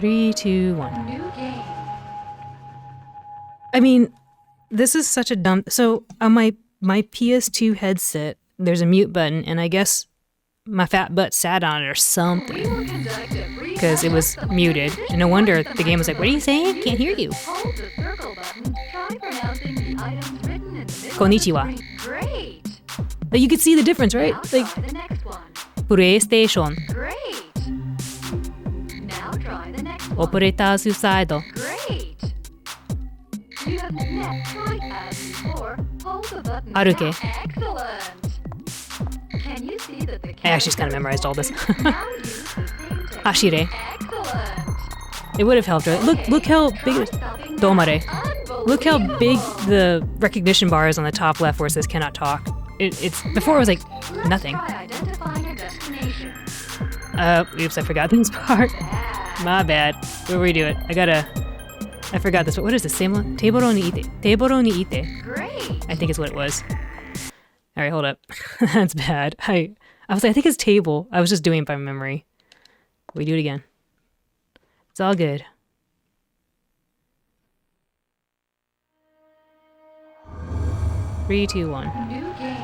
3, 2, 1. New game. I mean, this is such a dumb... So on my PS2 headset, there's a mute button, and I guess my fat butt sat on it or something. Because it was muted. And no wonder the game was like, what are you saying? Can't hear you. Hold the circle button. Try pronouncing the items written in the middle. Konnichiwa. Great. But you could see the difference, right? Now Like, try the next one. PlayStation. Great. Now try the next one. Operator suicide. Great. You have next tried as before. Hold the button. Haruke. down. Excellent. Can you see that the I actually just kind of memorized all this. now use the same technique. Hashire. Excellent. It would have helped, right? Look how big... Domare. Look how big the recognition bar is on the top left where it says cannot talk. It's before it was like nothing. Try identifying a destination. Oops, I forgot this part. My bad. Where we do it? I forgot this. What is this? Teiboro ni ite. Teiboro ni ite. Great. I think is what it was. All right, hold up. That's bad. I was like, I think it's table. I was just doing it by memory. We do it again. It's all good. Three, two, one. New game.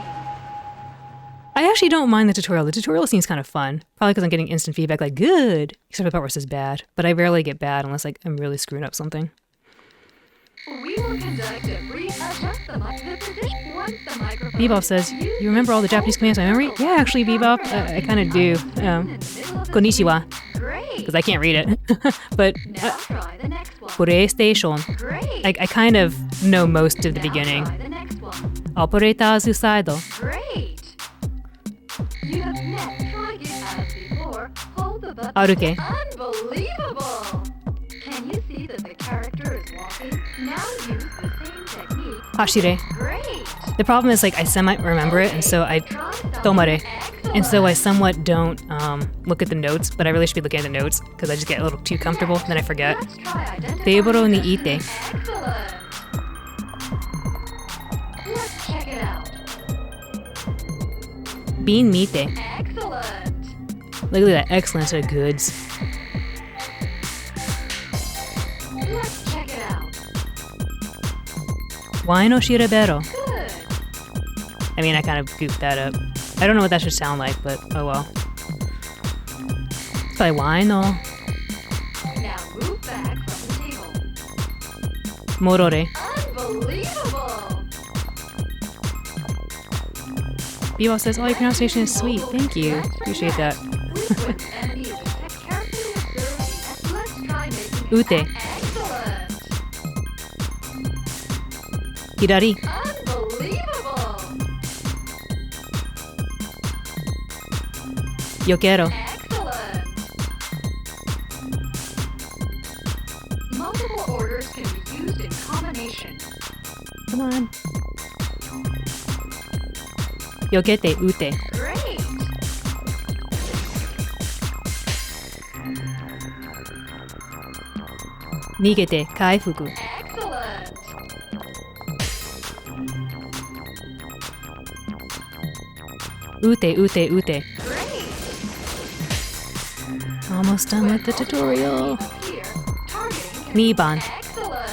I actually don't mind the tutorial. The tutorial seems kind of fun. Probably because I'm getting instant feedback like, good. Except for the part where it says bad. But I rarely get bad unless like I'm really screwing up something. We will conduct a brief adjust the position once the microphone. Bebop says, you remember all the Japanese commands by memory? Yeah, actually, Bebop, I kind of do. Konnichiwa, Great. because I can't read it. But Now try the next one. PlayStation. Great. I kind of know most of the Now beginning. try the next one. Operator suicide. Great. You have next tried it as before. Hold the button. Haruke. Unbelievable. Can you see that the character is walking? Now use the same technique. Hashire. Great. The problem is like I semi-remember it, and so I... Try Tomare. Excellent. And so I somewhat don't look at the notes, but I really should be looking at the notes, because I just get a little too comfortable, and then I forget. Let's try identifying. Teiboro ni ite. Excellent. Let's check it out. Bean mite. Excellent. Look at that excellence of goods. Let's check it out. Why no shirebero? Good. I mean, I kind of goofed that up. I don't know what that should sound like, but oh well. It's probably wine no Now move back from the table. morore. Unbelievable. Bebop says, oh, your pronunciation is sweet. Thank you. Appreciate that. Frequent enemies detect carefully observe the let's try making it Ute. excellent. Hirari. Unbelievable. Yokero. Excellent. Multiple orders can be used in combination. Come on. Yokete ute. Great. Nigete kaifuku. Excellent. Ute, ute, ute. Great. Almost done with the tutorial. Here, targeting. Niban. Excellent.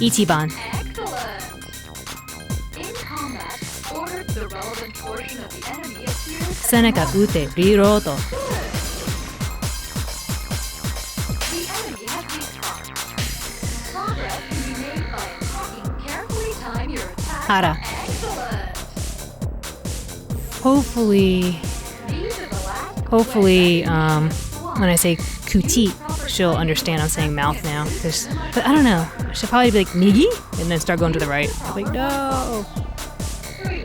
Ichiban. Excellent. In combat, order the relevant portion of the enemy appears. Seneca ute. Riroto. Good. The enemy has respawned. Progress can be made by attacking. Carefully time your attack. Hara. Excellent. Hopefully, These are the last. when I say kuti, she'll understand I'm saying mouth now. But I don't know. She'll probably be like, Migi? And then start going to the right. I'm like, no. Three.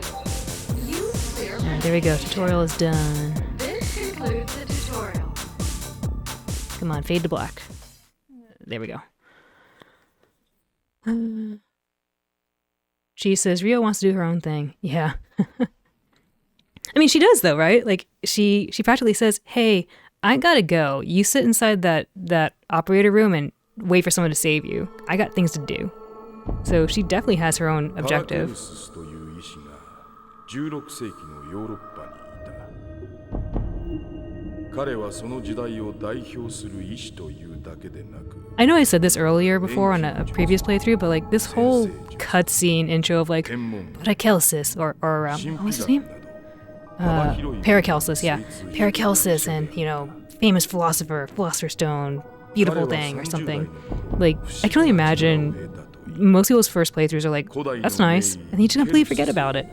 Use clear. All right, there we go. Tutorial is done. This concludes the tutorial. Come on, fade to black. There we go. She says, Rio wants to do her own thing. Yeah. I mean, she does though, right? Like she practically says, "Hey, I gotta go. You sit inside that operator room and wait for someone to save you. I got things to do." So she definitely has her own objective. という医師が16世紀のヨーロッパにいた。I know I said this earlier before on a previous playthrough, but like this whole cutscene intro of like Paracelsus or what was his name? Paracelsus, yeah. Paracelsus and, you know, famous philosopher's stone, beautiful thing or something. Like, I can only imagine most people's first playthroughs are like, that's nice, and you just completely forget about it.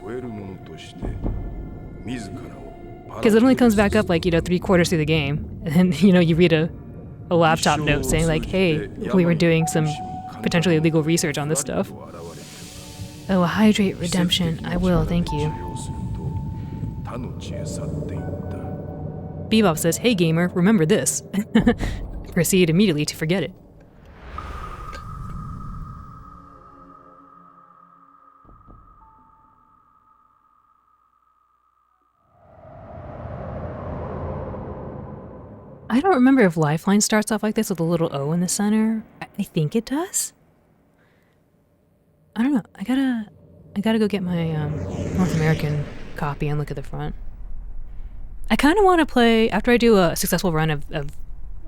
Because it only comes back up like, you know, 3/4 through the game, and then, you know, you read a laptop note saying like, hey, we were doing some potentially illegal research on this stuff. Oh, a hydrate redemption. I will, thank you. Bebop says, hey gamer, remember this. Proceed immediately to forget it. I don't remember if Lifeline starts off like this with a little O in the center. I think it does. I don't know. I gotta go get my North American copy and look at the front. I kind of want to play, after I do a successful run of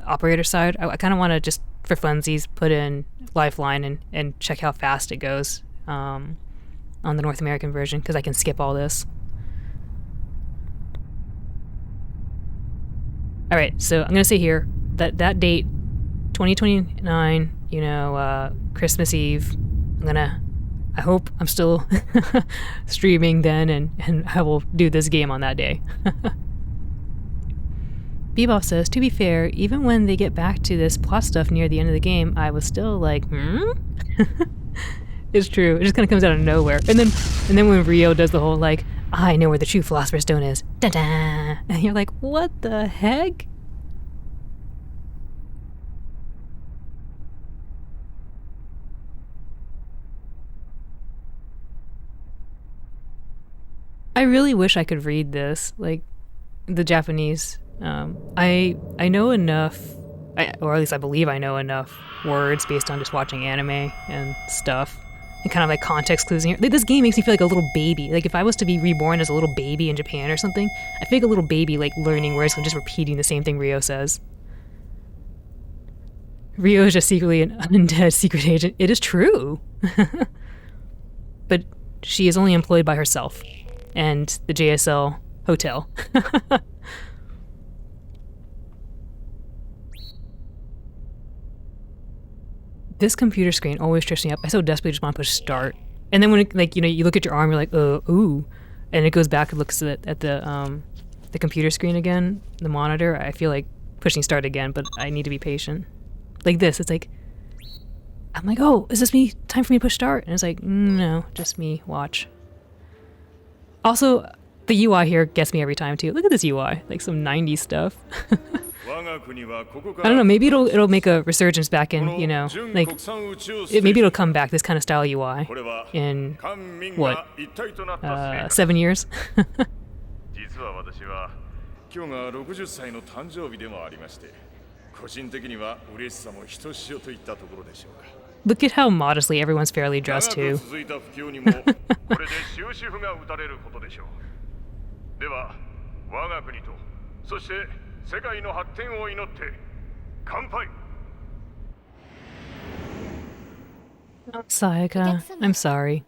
operator side, I kind of want to just, for funsies, put in Lifeline and check how fast it goes on the North American version, because I can skip all this. Alright, so I'm going to say here that date, 2029, you know, Christmas Eve, I hope I'm still streaming then, and I will do this game on that day. Bebop says, to be fair, even when they get back to this plot stuff near the end of the game, I was still like, It's true. It just kind of comes out of nowhere. And then when Rio does the whole, like, I know where the true Philosopher's Stone is. Da-da! And you're like, what the heck? I really wish I could read this, like, the Japanese. I know enough, or at least I believe I know enough words based on just watching anime and stuff. And kind of like context clues in here. Like, this game makes me feel like a little baby. Like if I was to be reborn as a little baby in Japan or something, I feel like a little baby like learning words and just repeating the same thing Rio says. Rio is just secretly an undead secret agent. It is true. But she is only employed by herself and the JSL hotel. This computer screen always trips me up. I so desperately just want to push start. And then when it, like, you know, you look at your arm, you're like, ooh. And it goes back and looks at the computer screen again, the monitor. I feel like pushing start again, but I need to be patient. Like this, it's like, I'm like, oh, is this me? Time for me to push start? And it's like, no, just me, watch. Also, the UI here gets me every time too. Look at this UI, like some 90s stuff. I don't know, maybe it'll make a resurgence back in, you know, like, maybe it'll come back, this kind of style UI, in, what, 7 years? Look at how modestly everyone's fairly dressed too. Oh, Sayaka, I'm sorry.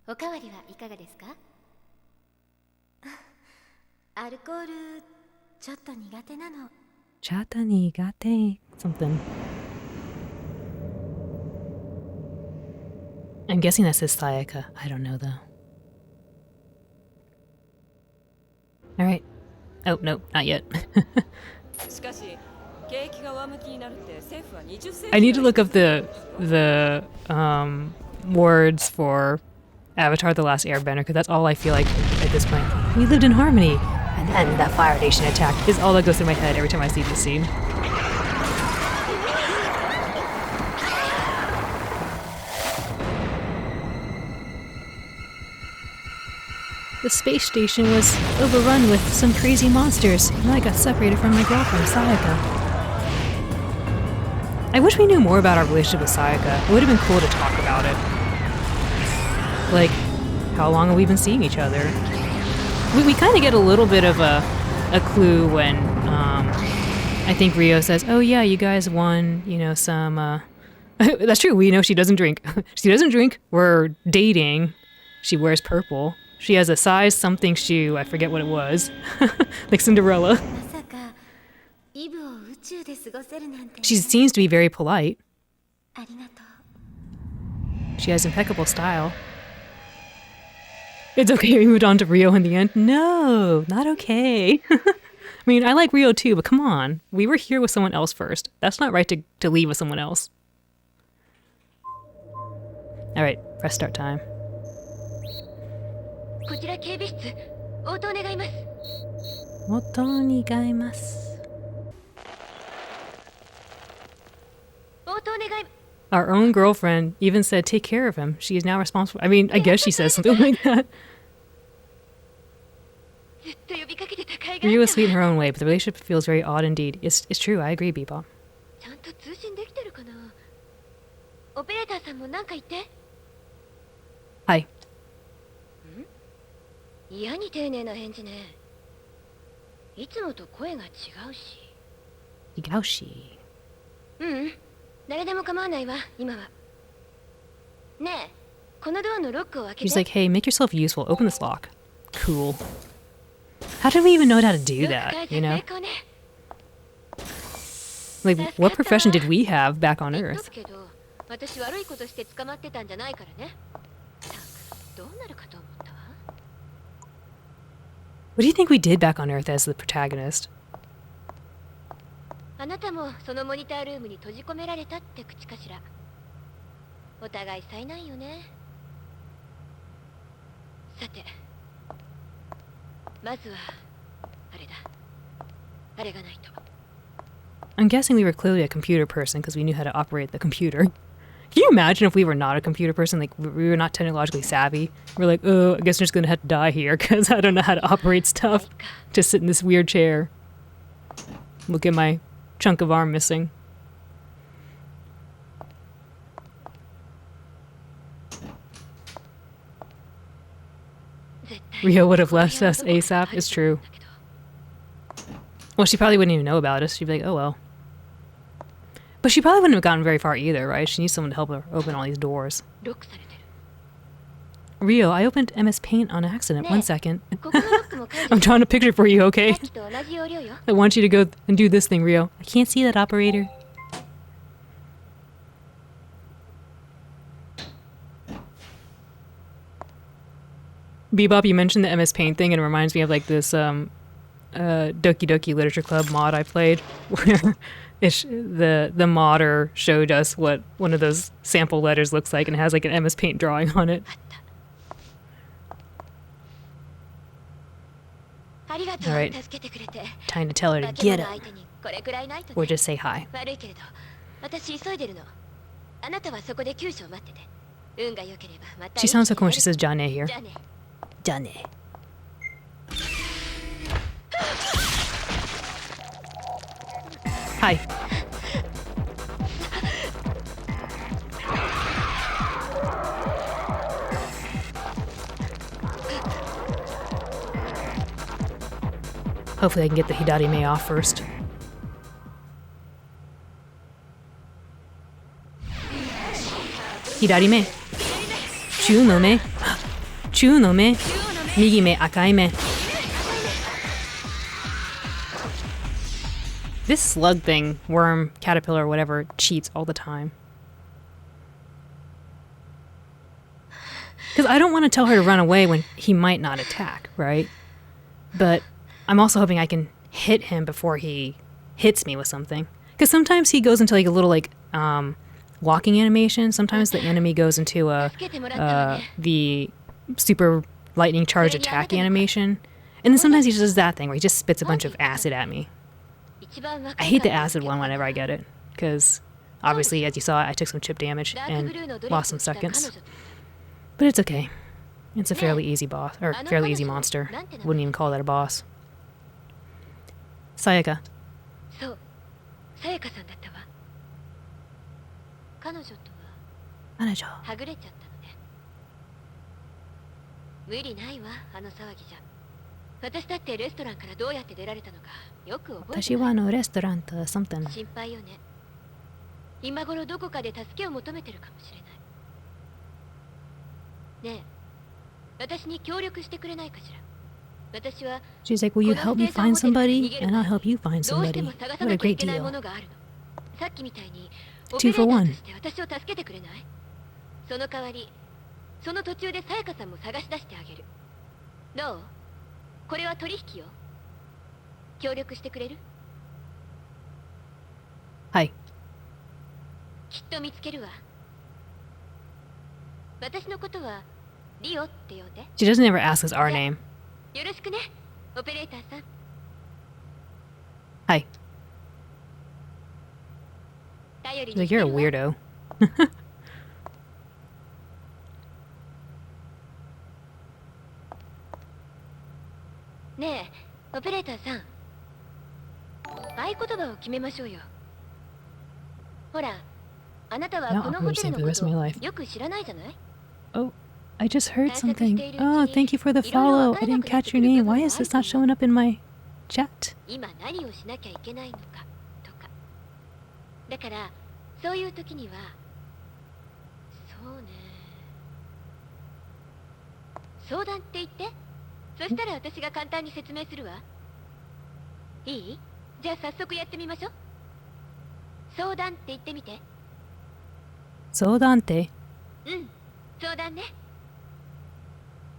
おかわりはいかがですか？アルコールちょっと苦手なの。Chata nigate something. I'm guessing that says Sayaka. I don't know though. All right. Oh, no, not yet. I need to look up the words for Avatar The Last Airbender, because that's all I feel like at this point. We lived in harmony, and then that Fire Nation attack is all that goes through my head every time I see this scene. The space station was overrun with some crazy monsters, and I got separated from my girlfriend, Sayaka. I wish we knew more about our relationship with Sayaka. It would have been cool to talk about it. Like, how long have we been seeing each other? We kind of get a little bit of a a clue when I think Rio says, "Oh yeah, you guys won, you know, some." That's true. We know she doesn't drink. She doesn't drink. We're dating. She wears purple. She has a size something shoe. I forget what it was. Like Cinderella. まさかイブを宇宙で過ごせるなんてね。 She seems to be very polite. ありがとう。 She has impeccable style. It's okay we moved on to Rio in the end. No, not okay. I mean, I like Rio too, but come on. We were here with someone else first. That's not right to leave with someone else. All right, press start time. こちら警備室、応答願います。応答願い。 Our own girlfriend even said, take care of him. She is now responsible. I mean, I guess she says something like that. ずっと呼びかけてた甲斐があ Rio っ is た sweet in わ。 her own way, but the relationship feels very odd indeed. It's true, I agree, Bebop. ちゃんと通信できてるかな。オペレーターさんも何か言って。 Hi. 嫌に丁寧な返事ね。いつもと声が違うし。 Yigaushi. 誰でも構わないわ、今は。ねえ、このドアのロックを開け She's て。 like, hey, make yourself useful. Open this lock. Cool. How did we even know how to do ロック that, 解 you 除 know? 成功ね。 Like, what profession did we have back on 言っ Earth? とくけど、私悪いことして捕まってたんじゃないからね。たく、どうなるかと思ったわ。 What do you think we did back on Earth as the protagonist? あなたもそのモニタールームに閉じ込められたって口かしら。お互い災難よね。さて、まずはあれだ。あれがないと。 I'm guessing we were clearly a computer person because we knew how to operate the computer. Can you imagine if we were not a computer person? Like, we were not technologically savvy. We're like, oh, I guess I'm just going to have to die here because I don't know how to operate stuff. Just sit in this weird chair. Look at my chunk of arm missing. Rio would have left us ASAP. It's true. Well, she probably wouldn't even know about us. She'd be like, oh well. But she probably wouldn't have gotten very far either, right? She needs someone to help her open all these doors. ロックされてる。 Rio, I opened MS Paint on accident. 1 second. ここのロックも解除 I'm drawing a picture for you, さ okay? っきと同じ要領よ。 I want you to go and do this thing, Rio. I can't see that, operator. Bebop, you mentioned the MS Paint thing, and it reminds me of like this Doki Doki Literature Club mod I played, where the modder showed us what one of those sample letters looks like, and it has like an MS Paint drawing on it. ありがとう、 Alright. 助けてくれて。 Time to tell her to 化け get 物 up, 相手にこれくらいないとね。 or just say hi. 悪いけれど、私急いでるの。あなたはそこで救助を待ってて。運が良ければまた。 She sounds so cool when she says Jane here. じゃあね。 Jane. Hi. Hopefully I can get the Hidarime off first. Hidarime. Chū no me. Chū no me. Migi me akai me. This slug thing, worm, caterpillar, whatever, cheats all the time. Because I don't want to tell her to run away when he might not attack, right? But I'm also hoping I can hit him before he hits me with something. Because sometimes he goes into like a little like walking animation. Sometimes the enemy goes into the super lightning charge attack animation. And then sometimes he just does that thing where he just spits a bunch of acid at me. I hate the acid one whenever I get it. Because obviously, as you saw, I took some chip damage and lost some seconds. But it's okay. It's a fairly easy boss, or fairly easy monster. Wouldn't even call that a boss. Sayaka. そう、さやかさんだったわ。彼女とは Manager. はぐれちゃったのね。無理ないわ、あの騒ぎじゃ。私だってレストランからどうやって出られたのかよく覚えて私はレストランと something. 心配よね。今頃どこかで助けを求めてるかもしれない。ねえ、私に協力してくれないかしら。私は She's like, will you help me find somebody? And I'll help you find どうして somebody. も探 What さ a なきゃい great けないも deal. のがあるの。さっきみたいにオ Two ペレ for ーター one. として私を助けてくれない？その代わりその途中でさやかさんも探し出してあげる。どう？これは取引よ。協力してくれる？はい。きっと見つけるわ。私のことはリオって呼んで。 She doesn't ever ask us our name. よろしくね、オペレーターさん。はい。頼り She's に like, して you're る a わ。 weirdo. ねえ、オペレーターさん。合言葉を決めましょうよ。ほら、あなたは Now こ I'll のホ probably テル sing の for こ the rest of と my を life. よく知らないじゃない？ Oh, I just heard 探索 something. しているうち Oh, に thank you for the いろいろ follow. わか I らな didn't くなって catch く your る name. 部分 Why も is ある this と not 思う。 showing up in my chat? 今何をしなきゃいけないのかとか。だからそういう時には、そうね、相談って言って。そしたら私が簡単に説明するわ。いい？じゃあ早速やってみましょう。相談って言ってみて。 Soldante. うん、相談ね。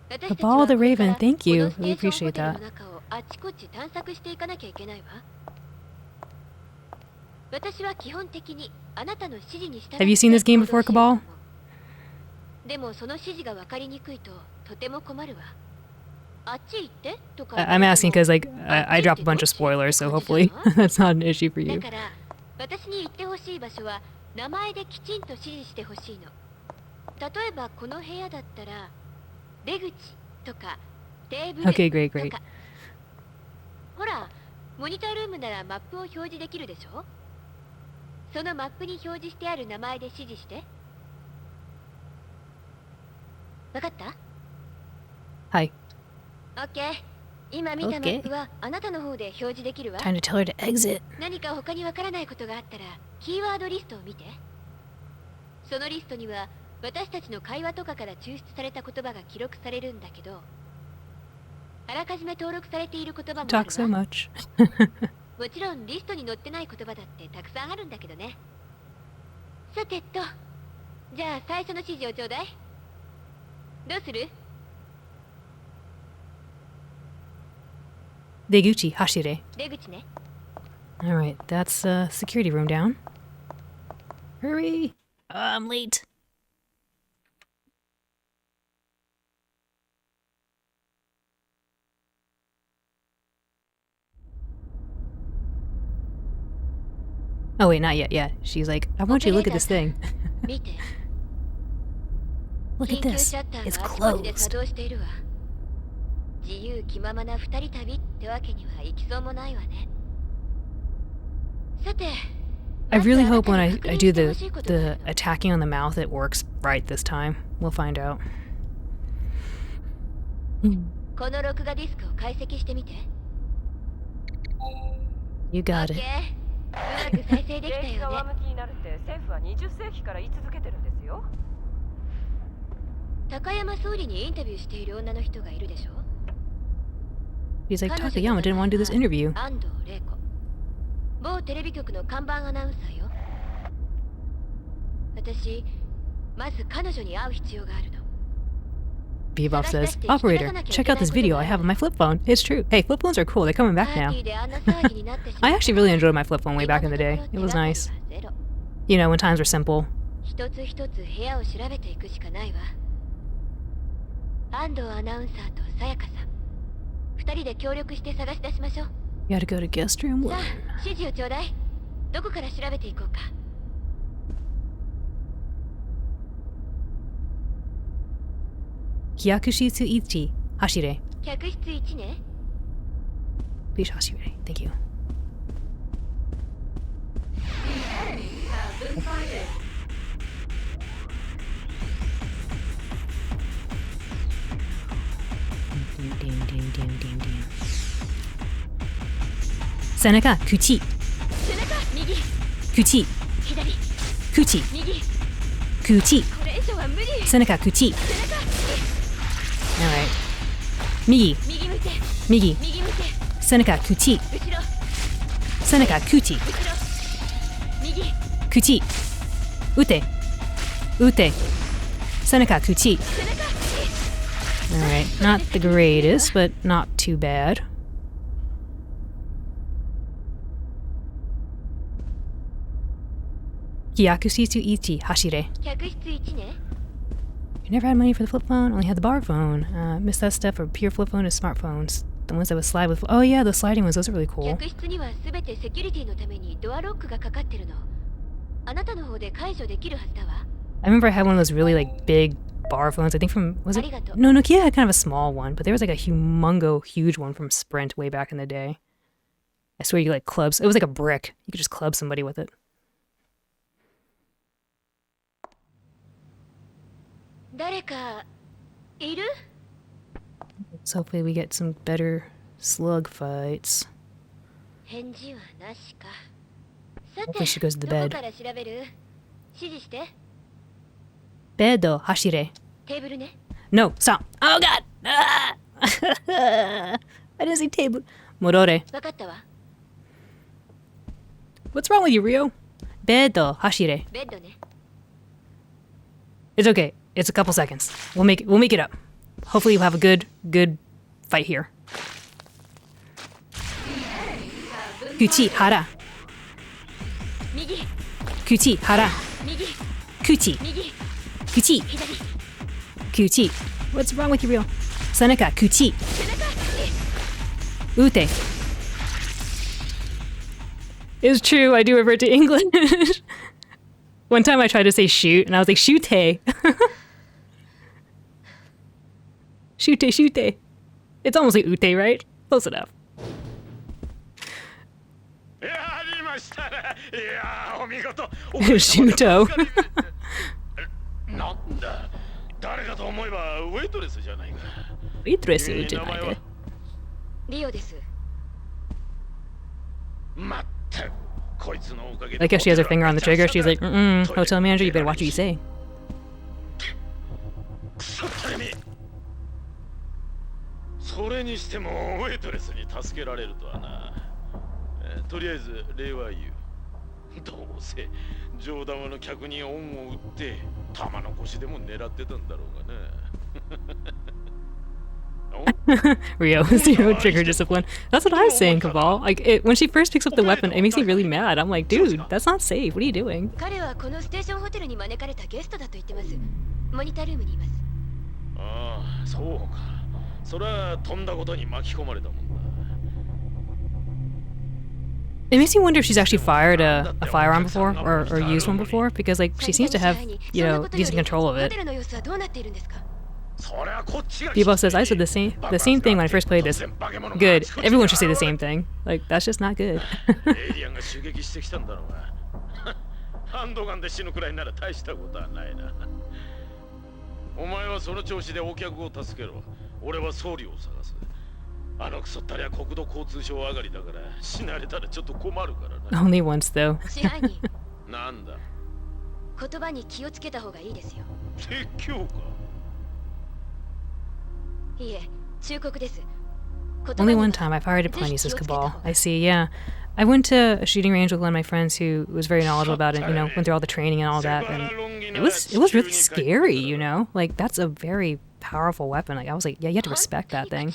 The 私たち ball は of the これから raven. Thank こ you. のステ We ーション appreciate ホテルの that. 中をあちこち探索していかなきゃいけないわ。私は基本的にあなたの指示に従って Have you seen this game before, 行動しようと Cabal? 思う。でもその指示が分かりにくいととても困るわ。あっち行ってとか。 I'm asking because like I dropped a bunch of spoilers, so hopefully that's not an issue for だ you. から私に行ってほしい場所は名前できちんと指示してほしいの。例えばこの部屋だったら出口とかテーブル Okay, great, と great. か。ほら、モニタールームならマップを表示できるでしょ。そのマップに表示してある名前で指示して。わかった？ Hi. オッケー。今見たマップはあなたの方で表示できるわ。 Time to tell her to exit. 何か他にわからないことがあったらキーワードリストを見て。そのリストには私たちの会話とかから抽出された言葉が記録されるんだけど、あらかじめ登録されている言葉もあ Talk る so わ。 much. もちろんリストに載ってない言葉だってたくさんあるんだけどね。さてと、じゃあ最初の指示をちょうだい。どうする？ Deguchi Hashire. 出口ね。 Alright, that's security room down. Hurry! I'm late. Oh wait, not yet. Yeah, she's like, I want you to look at this thing. 見て。 Look 緊 at 急 this. シャッター It's があちこちで closed. 作動しているわ。自由気ままな二人旅ってわけにはいきそうもないわね。さて、 I まず really あな hope た when に I 確認 do してほ the しいことがあ the るの。 attacking on the mouth, it works right this time. We'll find out. この録画ディスクを解析してみて。 You got オッ it. ケー。うまく再生できた景気が上よね。向きになるって政府は20世紀から言い続けてるんですよ。高山総理にインタビューしている女の人がいるでしょ。 He's like, 彼女の Takayama didn't want to do this 名前 interview. は安藤玲子。某テレビ局の看板アナウンサーよ。私、まず彼女に会う必要があるの。 Bebop says, Operator, check out this video I have on my flip phone. It's true. Hey, flip phones are cool. They're coming パ back ー now. ティーであんな騒ぎになってしま I った actually really enjoyed my flip phone way 今 back in の the とこ day. ろ It 手 was がかり nice. はゼロ。 You know, when times were simple. 一つ一つ部屋を調べていくしかないわ。安藤アナウンサーとさやかさん、二人で協力して探し出しましょう。 You gotta go to guest room さ 1. あ、指示をちょうだい。どこから調べていこうか。 Hyakushitsu Ichi. Hashire. 客室1ね。 Please Hashire. Thank you. Ding, ding, ding, ding, ding, ding. 背中、口、背中右口、左口、右口、これ以上は無理背中、口。背中 Alright. 右、右向いて右、右向いて背中、口、後ろ背中、口、後ろ右口、打て、打て、背中、口。背中 Alright, not the greatest, but not too bad. Kyakushitsu ichi, hashire. 客室1ね You never had money for the flip phone, only had the bar phone. Missed that step for pure flip phone is smartphones. The ones that would slide with. Oh yeah, those sliding ones, those are really cool. 客室には全てセキュリティのためにドアロックがかかってるのあなたの方で解除できるはずだわ I remember I had one of those really like big bar phones. I think from was it? No, Nokia had kind of a small one, but there was like a huge one from Sprint way back in the day. I swear you could like clubs. It was like a brick. You could just club somebody with it. 誰かいる So hopefully we get some better slug fights. 返事はなしかさ Hopefully て she goes to the どこ bed. から調べる指示して Bedo hashire. テーブルね No, stop. Oh god. Ah! I didn't say table. Morore. 分かったわ What's wrong with you, Rio? Bedo hashire. ベッドね It's okay. It's a couple seconds. We'll make it up. Hopefully you'll have a good fight here. Kuchi hara. 右 Kuchi hara. 右 Kuchi. 右 Kuchi. 左 Kuchi. What's wrong with you, Rio? Sanaka. Kuchi. 背中 Ute. It's true. I do revert to English. One time I tried to say shoot, and I was like, shoot. Shoot. It's almost like ute, right? Close enough. やりましたね。いやーお見事。シュートなんだ。誰かと思えばウェイトレスじゃないか。Waitressじゃないで。リオです まったくこいつのおかげで。 Like how she has her finger on the trigger, she's like, hotel manager, you better watch what you say. くそったれみ。それにしてもウェイトレスに助けられるとはな。とりあえず礼は言う。どうせ上玉の客に恩を売って玉の腰でも狙ってたんだろうがな。Rio, zero trigger discipline. That's what I was saying, Cabal. Like, when she first picks up the weapon, it makes me really mad. I'm like, dude, that's not safe. What are you doing? 彼はこのステーションホテルに招かれたゲストだと言ってますモニタールームにいますああ、そうか。それはとんだことに巻き込まれたもんだ。 It makes me wonder if she's actually fired a firearm before or used one before, because like she seems to have, decent control of ホ it. テルの様子はどうなっているんですか People says I said the same thing when I first played this. Good. Everyone should say the same thing. Like that's just not good. エイリアンが襲撃してきたんだろうが。ハンドガンで死ぬくらいなら大したことはないな。お前はその調子でお客を助けろ。俺は総理を探す。あのクソったりは国土交通省上がりだから死なれたらちょっと困るからな。Only once though. 支配人なんだ。言葉に気をつけた方がいいですよ説教か。いえ忠告です Only one time I fired at plenty, says Cabal. I see, yeah. I went to a shooting range with one of my friends who was very knowledgeable about it, went through all the training and all that, and it was really scary, Like, that's a very powerful weapon. Like, I was like, yeah, you have to respect that thing,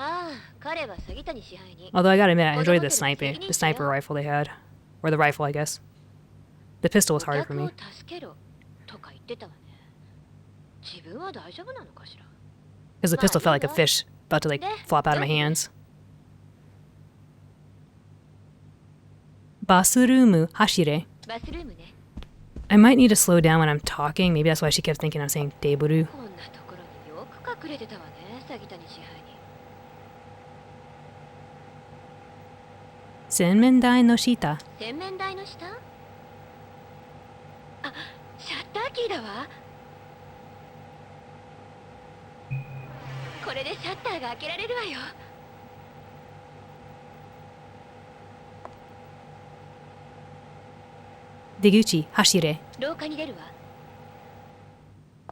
ああ彼は詐欺谷支配人 Although I gotta admit, I enjoyed the sniper rifle they had. Or the rifle, I guess. The pistol was harder for お me. 客を助けろとか言ってたわね自分は大丈夫なのかしら Because the pistol felt like a fish about to, like, flop out of my hands. Basurumu hashire. バスルームね I might need to slow down when I'm talking. Maybe that's why she kept thinking I'm saying deburu. こんなところによく隠れてたわね詐欺谷支配人 Senmendai no shita. 洗面台の下あシャッターキーだわこれでシャッターが開けられるわよ Deguchi, hashire. 廊下に出るわ。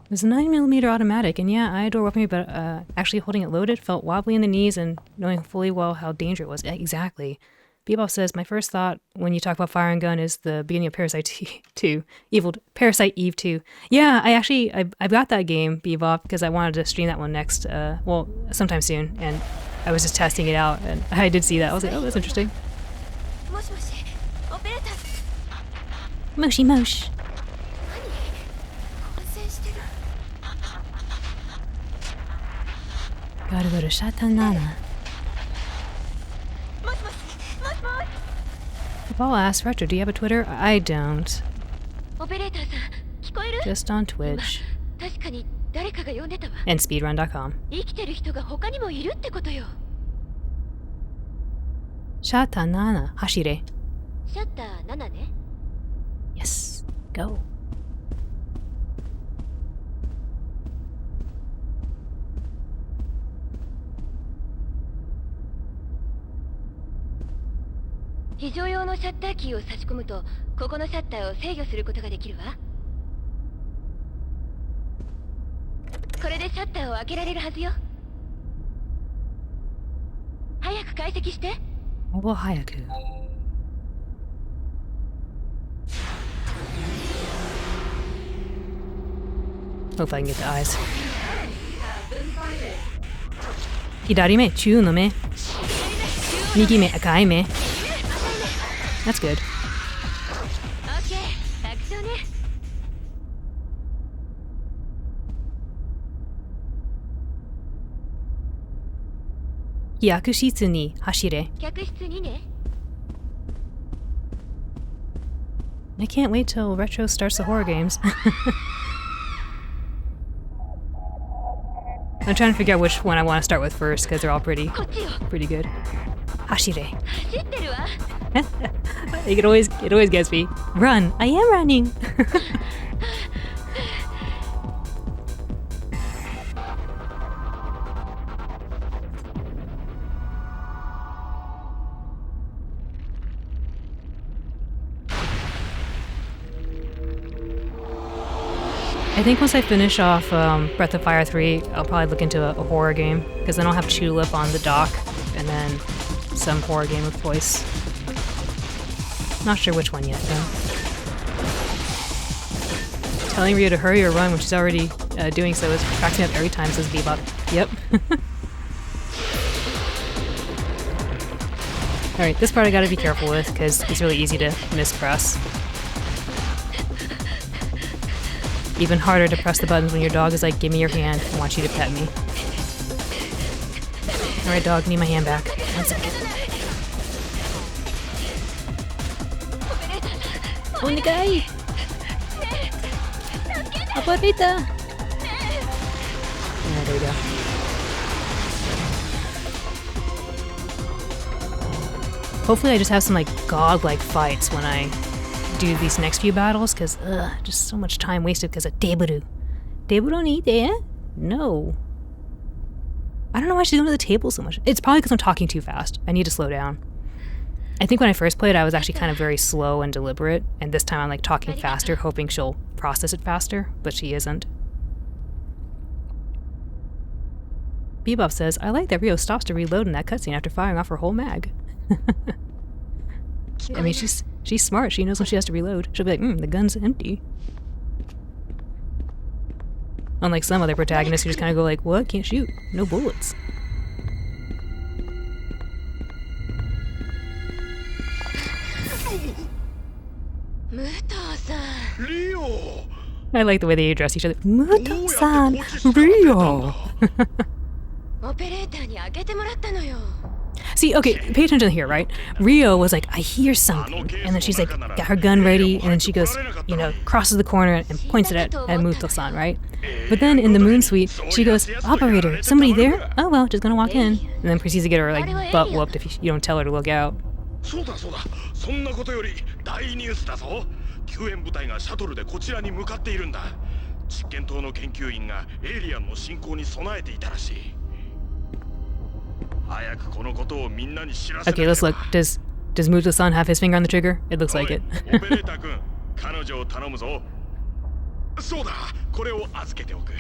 It was a 9mm automatic, and yeah, I adore weaponry, but actually holding it loaded felt wobbly in the knees and knowing fully well how dangerous it was. Exactly. Bebop says, my first thought when you talk about fire and gun is the beginning of Parasite 2. Parasite Eve 2. Yeah, I've got that game, Bebop, because I wanted to stream that one next, sometime soon, and I was just testing it out, and I did see that. I was like, oh, that's interesting. もしもし、オペレーター。 Moshi mosh. 混戦してる。 Gotta go to Shatanana. もしもし、もしもし。 If I'll ask Retro, do you have a Twitter? I don't. オペレーターさん、聞こえる？ Just on Twitch 確かに誰かが呼んでたわ。 and speedrun.com. 生きてる人が他にもいるってことよ。 Shatanana hashire. シャッター7ね。 Yes, go. 非常用のシャッターキーを差し込むと、ここのシャッターを制御することができるわ。これでシャッターを開けられるはずよ。早く解析して。 Mobile Hayaku. Hope I can get the eyes. Hidari me, chū no me. Migi me, akai me. That's good. オッケー、楽勝ね。 Hyakushitsu ni hashire. 客室にね。 I can't wait till Retro starts the horror games. I'm trying to figure out which one I want to start with first because they're all pretty こっちよ。 good. Hashire. 走ってるわ。 it always gets me. Run. I am running. I think once I finish off Breath of Fire 3, I'll probably look into a horror game, because then I'll have Tulip on the dock, and then some horror game of choice. Not sure which one yet, though. Telling Ryo to hurry or run when she's already doing so is cracks me up every time, says Bebop. Yep. Alright, this part I gotta be careful with, because it's really easy to mispress. Even harder to press the buttons when your dog is like, give me your hand, I want you to pet me. Alright dog, need my hand back. 1 second. Onegai! Operator! Yeah, there we go. Hopefully I just have some like godlike fights when I do these next few battles, because just so much time wasted because of Deburu. Deburu ni ite? No. I don't know why she's going to the table so much. It's probably because I'm talking too fast. I need to slow down. I think when I first played, I was actually kind of very slow and deliberate, and this time I'm like talking faster, hoping she'll process it faster, but she isn't. Bebop says, I like that Ryo stops to reload in that cutscene after firing off her whole mag. I mean, she's smart. She knows when she has to reload. She'll be like, the gun's empty. Unlike some other protagonists who just kind of go like, what? Can't shoot. No bullets. I like the way they address each other. Muto-san, Ryo. See, okay, pay attention here, right? Ryo was like, I hear something. And then she's like, got her gun ready. And then she goes, crosses the corner and points it at Muto-san, right? But then in the moon suite, she goes, operator, somebody there? Oh, well, just gonna walk in. And then proceeds to get her, like, butt whooped if you don't tell her to look out. そうだそうだ、そんなことより大ニュースだぞ。救援部隊がシャトルでこちらに向かっているんだ。実験棟の研究員がエイリアンの進行に備えていたらしい。早くこのことをみんなに知らせて。 Okay, let's look. Does Muto-san have his finger on the trigger? It looks like it. オペレーター君、彼女を頼むぞ。そうだ、これを預けておく。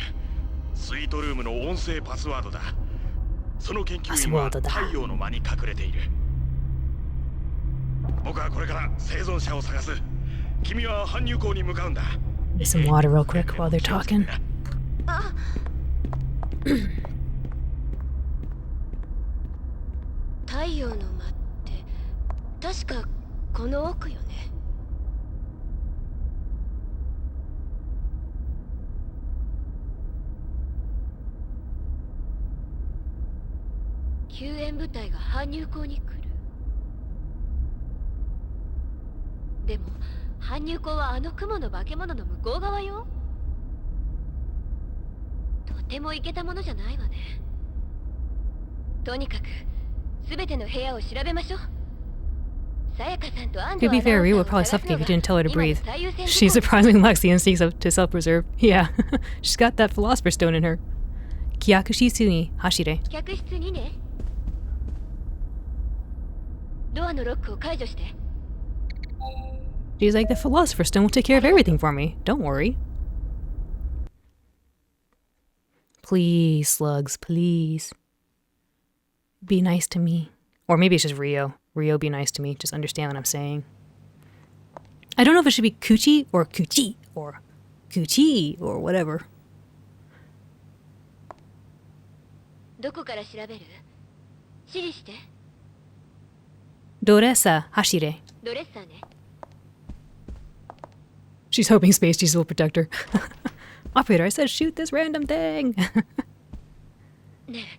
スイートルームの音声パスワードだ。その研究員は太陽の間に隠れている。僕はこれから生存者を探す。君は搬入口に向かうんだ。 Get some water real quick while they're talking. 太陽の間って確かこの奥よね。救援部隊が搬入口に来る。でも搬入口はあの雲の化け物の向こう側よ。とてもイケたものじゃないわね。とにかく全ての部屋を調べましょう。 To be fair, Ryu would probably suffocate if you didn't tell her to breathe. She surprisingly lacks the instincts to self-preserve. Yeah, she's got that philosopher's stone in her. Kyakushisu ni hashire. 客室にね。ドアのロックを解除して。 She's like, the philosopher's stone will take care of everything for me. Don't worry. Please, slugs, please. Be nice to me. Or maybe it's just Rio. Rio, be nice to me. Just understand what I'm saying. I don't know if it should be Kuchi or Kuchi or Kuchi or whatever. どこから調べる？指示して。 Doresa hashire. ドレッサーね。 She's hoping Space Jesus will protect her. Operator, I said shoot this random thing.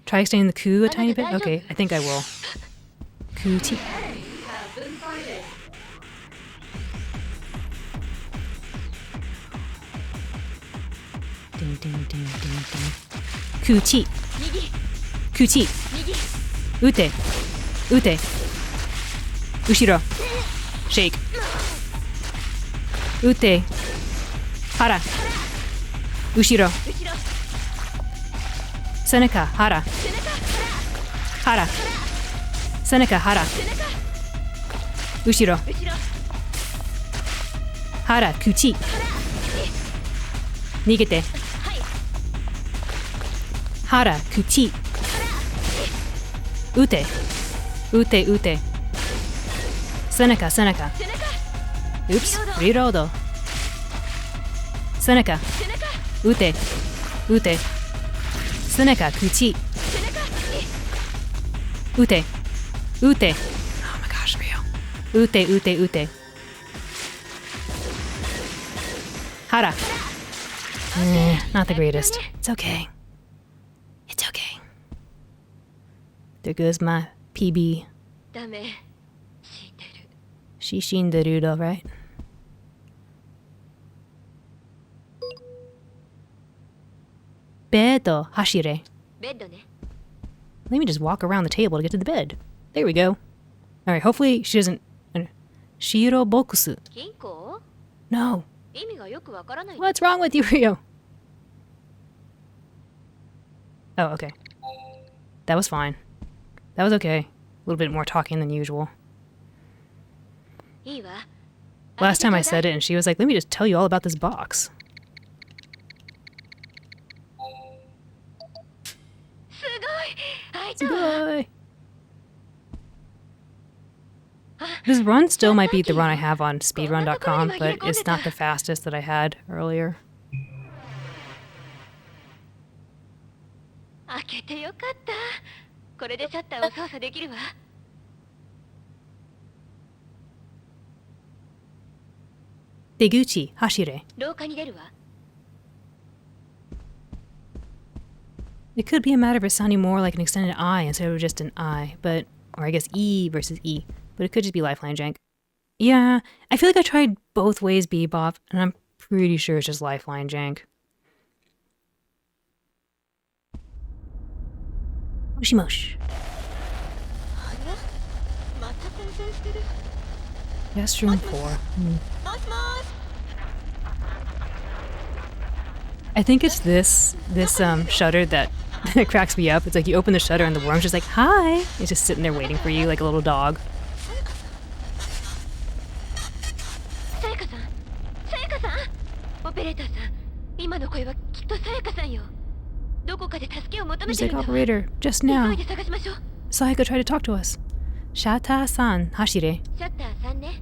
Try extending the coup a tiny bit? Okay, I think I will. Kuti. Ding, ding, ding, ding, ding. Kuti. Kuti. Ute. Ute. Ushiro. Shake. Ute. Hara. Ushiro. Seneca. Hara. Hara. Seneca. Hara. Ushiro. Hara. Kuchi. Nigete. Hara. Kuchi. Ute. Ute. Ute. Seneca. Seneca. Oops. Rerodo. Seneca. Ute. Ute. Seneca. Kuchi. Ute. Ute. Oh my gosh, Rio. Ute. Ute. Ute. Hara. Not the greatest. It's okay. It's okay. There goes my PB. ダメ。死んでる。 Shishinderu though, right? Bed hashire. ベッドね。 Let me just walk around the table to get to the bed. There we go. Alright, hopefully she doesn't... Shiro bokusu. 金庫？ No. 意味がよくわからない。 What's wrong with you, Rio? Oh, okay. That was fine. That was okay. A little bit more talking than usual. いいわ。 Last time I said it and she was like, let me just tell you all about this box. すごい。開いたわ。 Bye. This run still might beat the run I have on speedrun.com, but it's not the fastest that I had earlier. 開けてよかった。これでシャッターを操作できるわ。 Deguchi hashire. 廊下に出るわ。 It could be a matter of it sounding more like an extended I instead of just an I, but... Or I guess E versus E. But it could just be Lifeline jank. Yeah, I feel like I tried both ways Bebop, and I'm pretty sure it's just Lifeline jank. Moshimosh. あれ？また混戦してる。 Guest room 4. もしもし。 I think it's this shutter that cracks me up. It's like you open the shutter and the worm's just like, hi! It's just sitting there waiting for you like a little dog. さやかさん、さやかさん。オペレーターさん、今の声はきっとさやかさんよ。どこかで助けを求め He's てる like, んだわ。 operator, just 急 now. いで探しましょう。 Sayaka tried to talk to us. Shata-san, Hashire. シャッター3ね。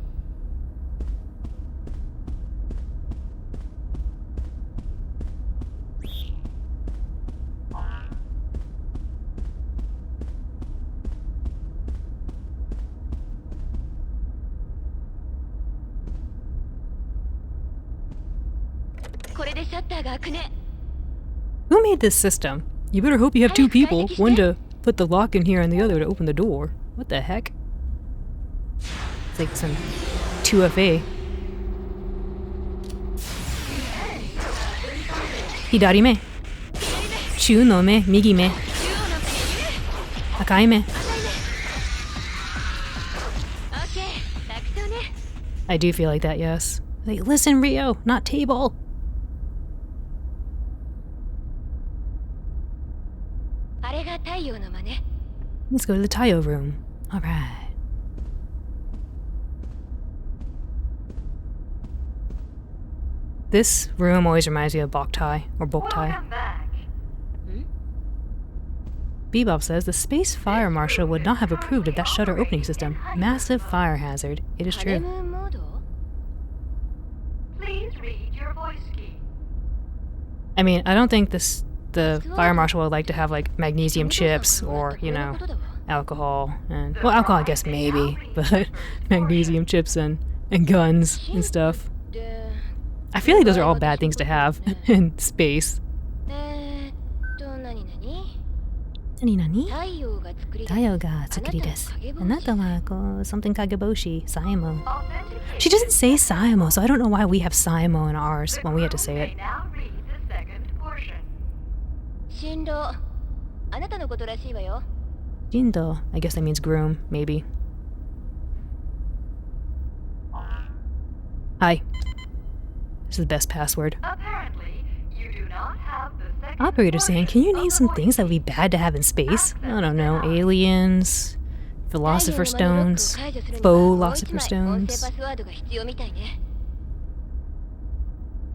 これでシャッターが開くね。 Who made this system? You better hope you have two people, one to put the lock in here and the other to open the door. What the heck? It's like some 2FA. Hidari me. Shu no me, migi me. Akai me. オッケー、楽勝ね。 I do feel like that, yes. Like, listen, Rio, not table. あれが太陽の間ね。 Let's go to the Tayo room. Alright. This room always reminds me of Boktai or Boktai. Welcome back. Bebop says the space fire marshal would not have approved of that shutter opening system. Massive fire hazard. It is ハネム true. ーンモード？ Please read your voice key. I mean, I don't think the fire marshal would like to have like magnesium chips or, you know, alcohol and well, alcohol I guess maybe, but magnesium chips and guns and stuff. で、 I feel like those are all bad things to have in space. 何々？ Nani? 太陽が作り出す。 Tayo ga tsukuri desu. Anata wa ko something kageboshi, Saimo. She doesn't say Saimo, so I don't know why we have Saimo in ours when we had to say it. Okay, now read the second portion. 新郎、あなたのことらしいわよ。 Jindo, I guess that means groom, maybe. Hi. This is the best password. Apparently, you do not have the second Operator saying, can you portion name of some the things that would be bad to have in space? I don't know, aliens, philosopher stones, faux philosopher 音声 stones. パスワードが必要みたいね。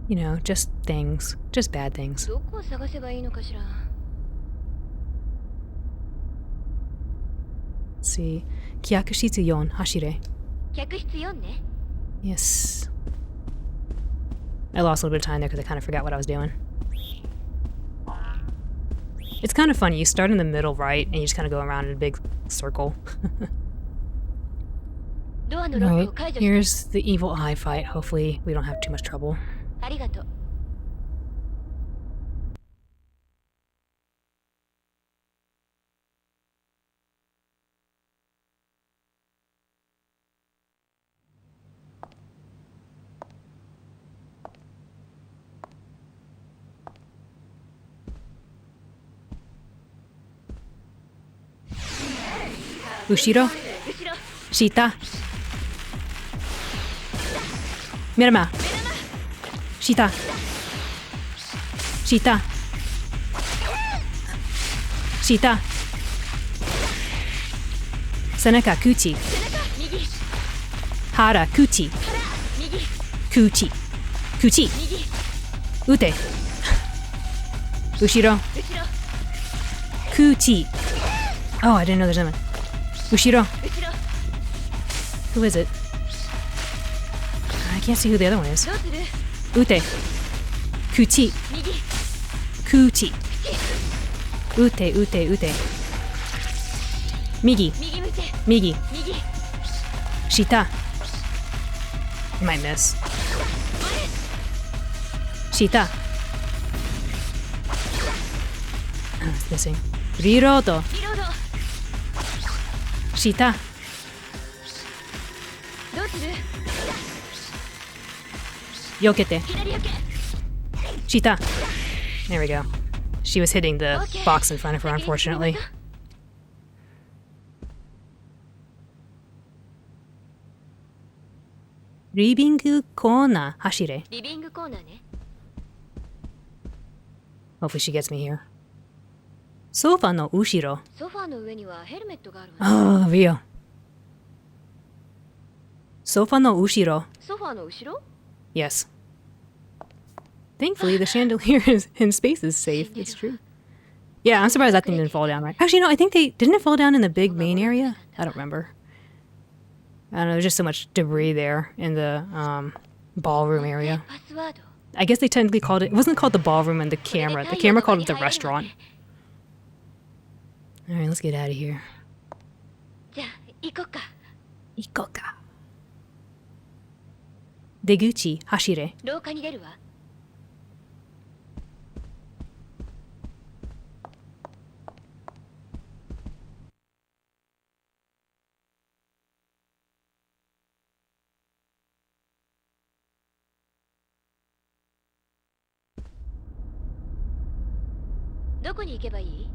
You know, just things. Just bad things. どこを探せばいいのかしら。 Let's see. Kyakushitsu yon, hashire. 客室4ね。 Yes. I lost a little bit of time there because I kind of forgot what I was doing. It's kind of funny. You start in the middle right, and you just kind of go around in a big circle. ドアのロッ Alright, クを解除して。 here's the evil eye fight. Hopefully, we don't have too much trouble. ありがとう。 Ushiro? 後ろ、 Shita? Mirama? Shita? Shita? Shita? Senaka Kuchi? 右、 Hara Kuchi? 右、 Kuchi? Kuchi? 右、 Ute? Ushiro? 後ろ、 Kuchi? Oh, I didn't know there's another. Ushiro? 後ろ、 Who is it? I can't see who the other one is. どうする？ Ute. Kuchi. 右、 Kuchi. Ute, ute, ute. Migi. 右向け、 Migi. 右、 Shita. I might miss. Shita. Oh, it's missing. Riroto. リロード、 Shita. どうする？ Yokete. 左よけ、 Shita. There we go. She was hitting the box in front of her, unfortunately. Ribingu Kona Hashire. リビングコーナーね。 Hopefully she gets me here. Sofa no ushiro. ソファーの上にはヘルメットがあるわね。 Oh, Rio. Sofa no ushiro. ソファーの後ろ？ Yes. Thankfully, the chandelier in space is safe. It's true. Yeah, I'm surprised that thing didn't fall down, right? Actually, no, I think didn't it fall down in the big main area? I don't remember. I don't know, there's just so much debris there in the ballroom area. I guess they technically called it wasn't called the ballroom and the camera. The camera called it the restaurant. Alright, let's get out of here. じゃあ行こっか。行こうか。出口、走れ。廊下に出るわ。どこに行けばいい？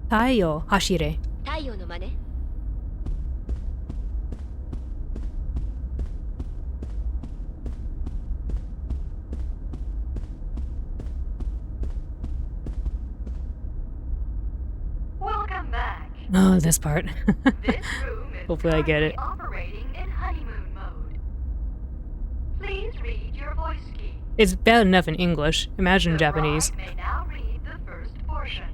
太陽、走れ。太陽の真似。Welcome back. Oh, this part. This room is Hopefully I get it. operating in honeymoon mode. Please read your voice key. It's bad enough in English. Imagine in The Japanese. bride may now read the first portion.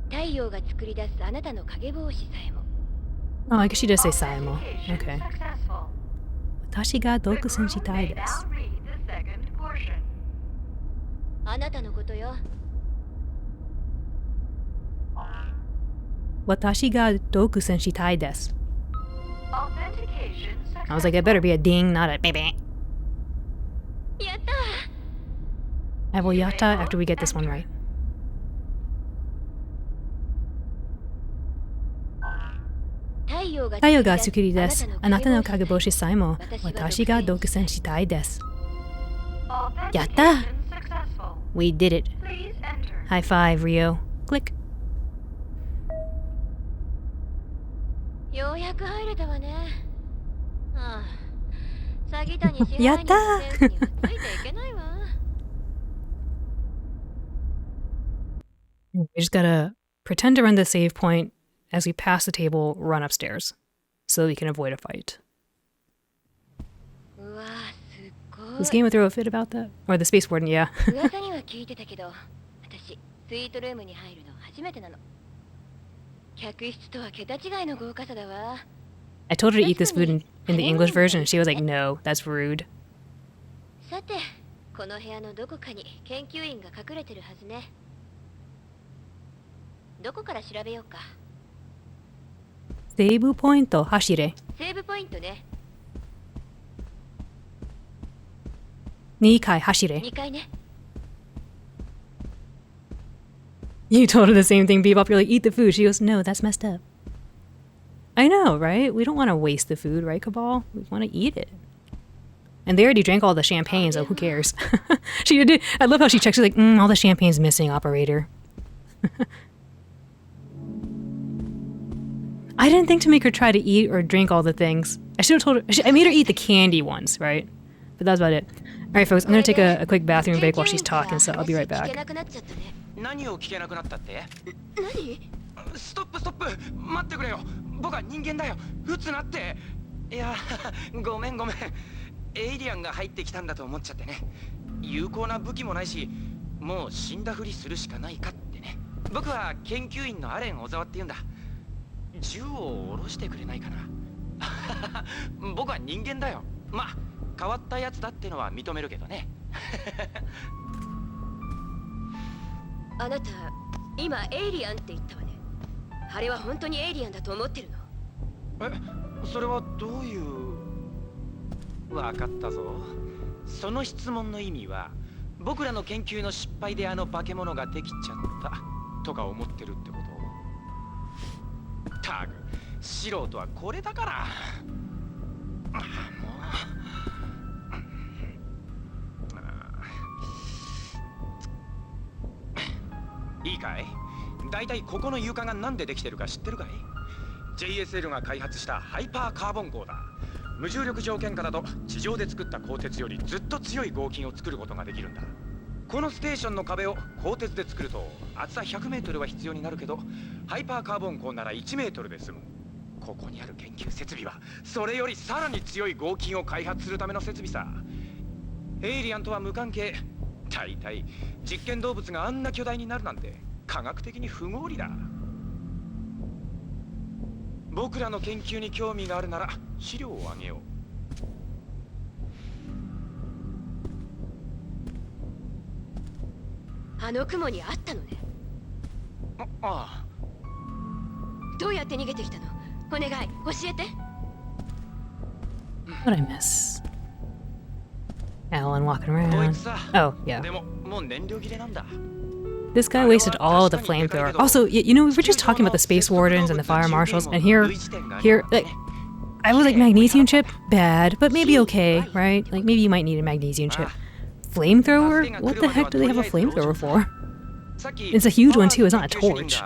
太陽が作り出すあなたの影帽子さえも。 Oh, I guess she does say Saemo. Authentication Okay. successful. 私が The 独占したい groom で may す。 now read the second portion. あなたのことよ。私が独占したいです。 Authentication I was like, it better successful. be a ding, not a baby. やったー。 I will yatta after we get this one right. 太陽太陽が作り出すあなたの影帽子子さえも私が独占したいです。やった Authentication successful. We did it. Please enter. High five, Rio. Click. ようやく入れたわね。ああ、詐欺谷支配人のやったセンスにはついていけないわ。We just gotta pretend to run the save point as we pass the table, run upstairs, so we can avoid a fight. うわすっご Does い。 Game of throw a fit about that? Or the Space Warden, yeah. 噂には聞いてたけど、私スイートルームに入るの初めてなの。客室とは桁違いの豪華さだわ。 I told her to eat this food in the English version, and she was like, no, that's rude. さて、この部屋のどこかに研究員が隠れてるはずね。どこから調べようか。セーブポイント、走れ。セーブポイントね。 2階走れ。 2階ね。 You told her the same thing, Bebop. You're like, eat the food. She goes, no, that's messed up. I know, right? We don't want to waste the food, right, Cabal? We want to eat it. And they already drank all the champagne, so who cares? She did. I love how she checks. She's like, all the champagne's missing, operator. I didn't think to make her try to eat or drink all the things. I should have told her. I made her eat the candy ones, right? But that's about it. All right, folks. I'm gonna take a quick bathroom break while she's talking, so I'll be right 聞け back. なくなっちゃったね。何を聞けなくなったって？何？ストップストップ、待ってくれよ。僕は人間だよ。撃つなって。いや、ごめんごめん。エイリアンが入ってきたんだと思っちゃってね。有効な武器もないし、もう死んだふりするしかないかってね。僕は研究員のアレン小沢って言うんだ。銃を下ろしてくれないかな。僕は人間だよ。まあ変わったやつだってのは認めるけどね。あなた、今エイリアンって言ったわね。あれは本当にエイリアンだと思ってるの？え、それはどういう？わかったぞ。その質問の意味は、僕らの研究の失敗であの化け物ができちゃったとか思ってるってこと？たく、素人はこれだから。もう。いいかい？だいたいここの床が何でできてるか知ってるかい？ JSL が開発したハイパーカーボン鋼だ。無重力条件下だと地上で作った鋼鉄よりずっと強い合金を作ることができるんだ。このステーションの壁を鋼鉄で作ると厚さ100メートルは必要になるけど、ハイパーカーボン鋼なら1メートルで済む。ここにある研究設備はそれよりさらに強い合金を開発するための設備さ。エイリアンとは無関係。大体実験動物があんな巨大になるなんて科学的に不合理だ。僕らの研究に興味があるなら資料をあげよう。あの雲にあったのね。ああ。どうやって逃げてきたの？お願い、教えて。What did I miss? Alan walking こい around. つさ。 Oh, yeah. でももう燃料切れなんだ。 This guy wasted all of the flamethrower. Also, you know, we were just talking about the space wardens and the fire marshals, and here, like, I was like, magnesium chip? Bad, but maybe okay, right? Like, maybe you might need a magnesium chip. Flamethrower? What the heck do they have a flamethrower for? It's a huge one, too. It's not a torch.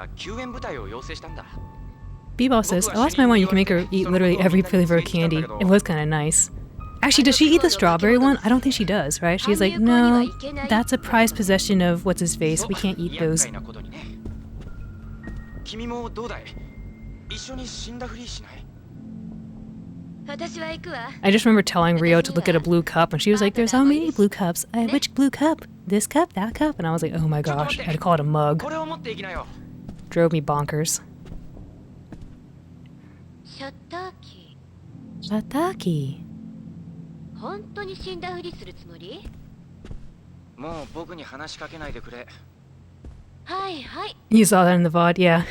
Bebop says, I lost my one. You can make her eat literally every flavor of candy. It was kind of nice. Actually, does she eat the strawberry one? I don't think she does, right? She's like, no, that's a prized possession of what's-his-face. We can't eat those. I just remember telling Rio to look at a blue cup, and she was like, there's how many blue cups? Which blue cup? This cup? That cup? And I was like, oh my gosh, I had to call it a mug. Drove me bonkers. Shataki. 本当に死んだふりするつもり？もう僕に話しかけないでくれ。はいはい。 You saw that in the VOD, yeah.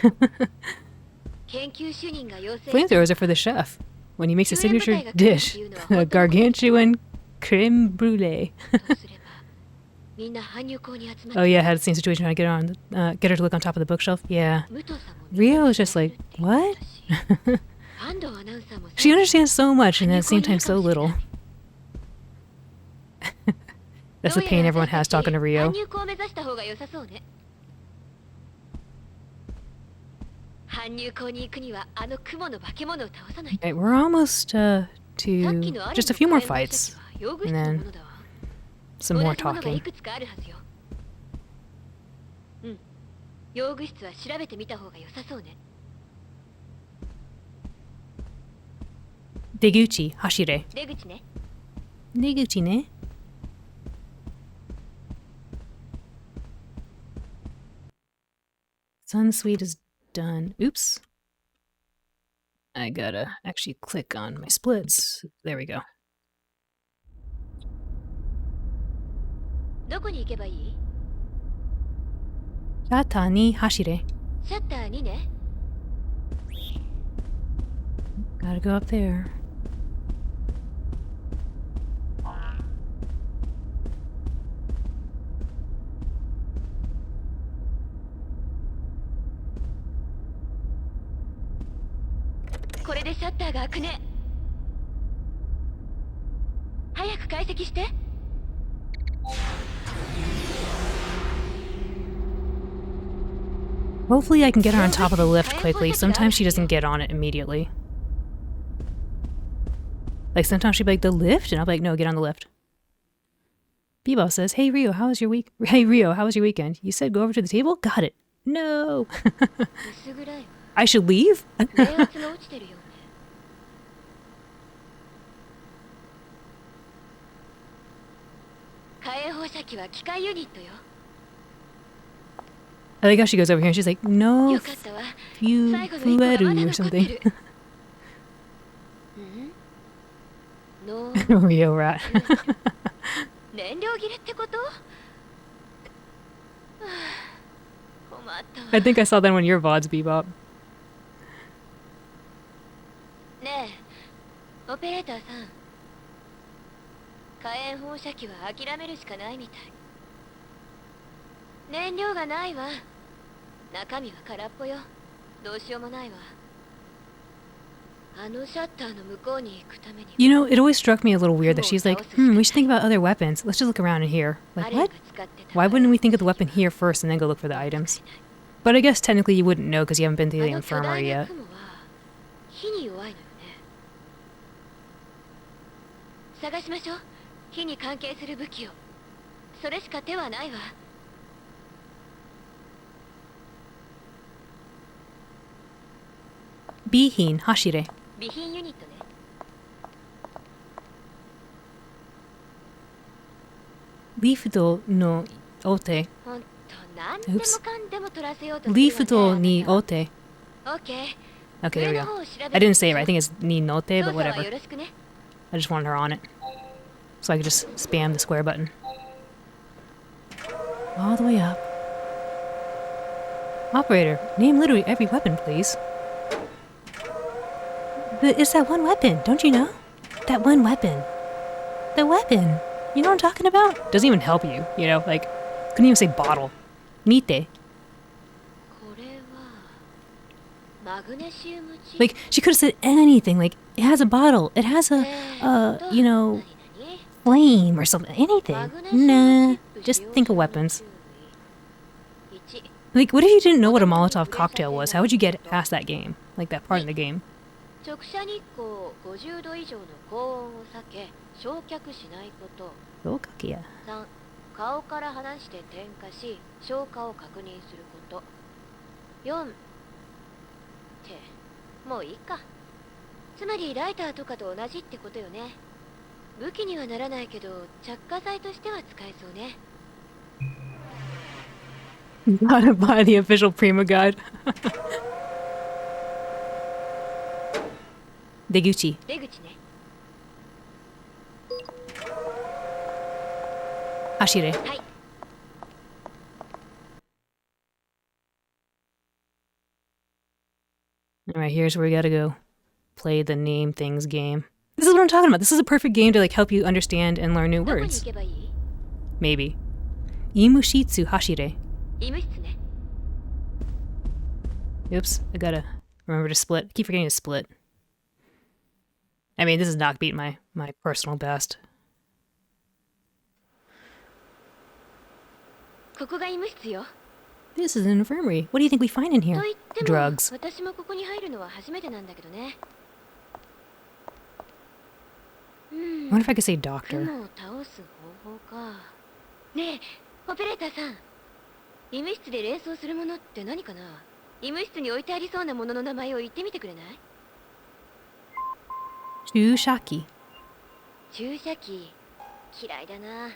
研究主任が要請。 Flamethrowers are for the chef when he makes a signature dish, a gargantuan creme brulee. みんな搬入口に集まって。 Oh yeah, I had the same situation trying to get her to look on top of the bookshelf. Yeah. 武藤さんも Rio is just like, what? 安藤アナウンサーも She understands so much and at the same time so little. That's the pain everyone has talking to Rio. 搬入口を目指した方が良さそうね。搬入口に行くにはあの雲の化け物を倒さないと。 Right, we're almost to just a few more fights, and then some more 同じものがい talking. くつかあるはずよ。うん。用具室は調べてみた方が良さそうね。 Deguchi, Hashire. 出口ね。 Deguchi ne? Sunsweet is done. Oops. I gotta actually click on my splits. There we go. どこに行けばいい？ Shata ni Hashire. シャッターにね。 Gotta go up there. これでシャッターが開くね。早く解析して。 Hopefully I can get her on top of the lift quickly. Sometimes she doesn't get on it immediately. Like sometimes she'll be like, the lift? And I'll be like, no, get on the lift. Bebo says, hey Rio, how was your week? Hey Rio, how was your weekend? You said go over to the table? Got it. No. I should leave? 電圧が落ちてるよね。火炎放射器は機械ユニットよ。 I like how she goes over here and she's like, no よかったわ。 fueru 最後の一個がまだ or 残って something. る。の Rio rat. 燃料切れってこと？はあ、困ったわ。 I think I saw that on your VODs, Bebop. ねえ、オペレーターさん。火炎放射器は諦めるしかないみたい。燃料がないわ。中身は空っぽよ。どうしようもないわ。あのシャッターの向こうに行くために。 You know, it always struck me a little weird that she's like, we should think about other weapons. Let's just look around in here. Like, what? Why wouldn't we think of the weapon here first and then go look for the items? But I guess technically you wouldn't know because you haven't been to the infirmary yet. 火に弱いのよね。探しましょう。火に関係する武器を。それしか手はないわ。備品走れ。備品ユニットね。リフトのお手。ほんと何でもかんでも取らせようとするわね。リフトにお手。オッケー。 Okay, there we 上の go. 方を調べ I didn't say it right. I think it's ni note, 操 but 作は whatever. よろしくね。 I just wanted her on it. So I could just spam the square button. All the way up. Operator, name literally every weapon, please. It's that one weapon, don't you know? That one weapon. The weapon. You know what I'm talking about? Doesn't even help you, you know? Like, couldn't even say bottle. Mite. これはマグネシウムチップ。 Like, she could have said anything. Like, it has a bottle. It has a, you know, flame or something. Anything. Nah. Just think of weapons. Like, what if you didn't know what a Molotov cocktail was? How would you get past that game? Like, that part of the game? 直射日光50度以上の高温を避け焼却しないこと。 3. 顔から離して点火し消火を確認すること。4ってもういいか。つまりライターとかと同じってことよね。武器にはならないけど着火剤としては使えそうね。Gotta buy the official Prima guide. 出口。出口ね。走れ。はい。 Alright, here's where we gotta go. Play the name things game. This is what I'm talking about. This is a perfect game to like help you understand and learn new どこに words. 行けばいい？ Maybe. 医務室走れ。医務室ね。 Oops, I gotta remember to split. I keep forgetting to split. I mean, this is not beat my personal best. ここが医務室よ。 This is an infirmary. What do you think we find in と here? 言っても Drugs. 私もここに入るのは初めてなんだけどね。 I wonder if I could say doctor. 雲を倒す方法か。ねえ、オペレーターさん。医務室で連想するものって何かな？医務室に置いてありそうなものの名前を言ってみてくれない？注射器。注射器。嫌いだな。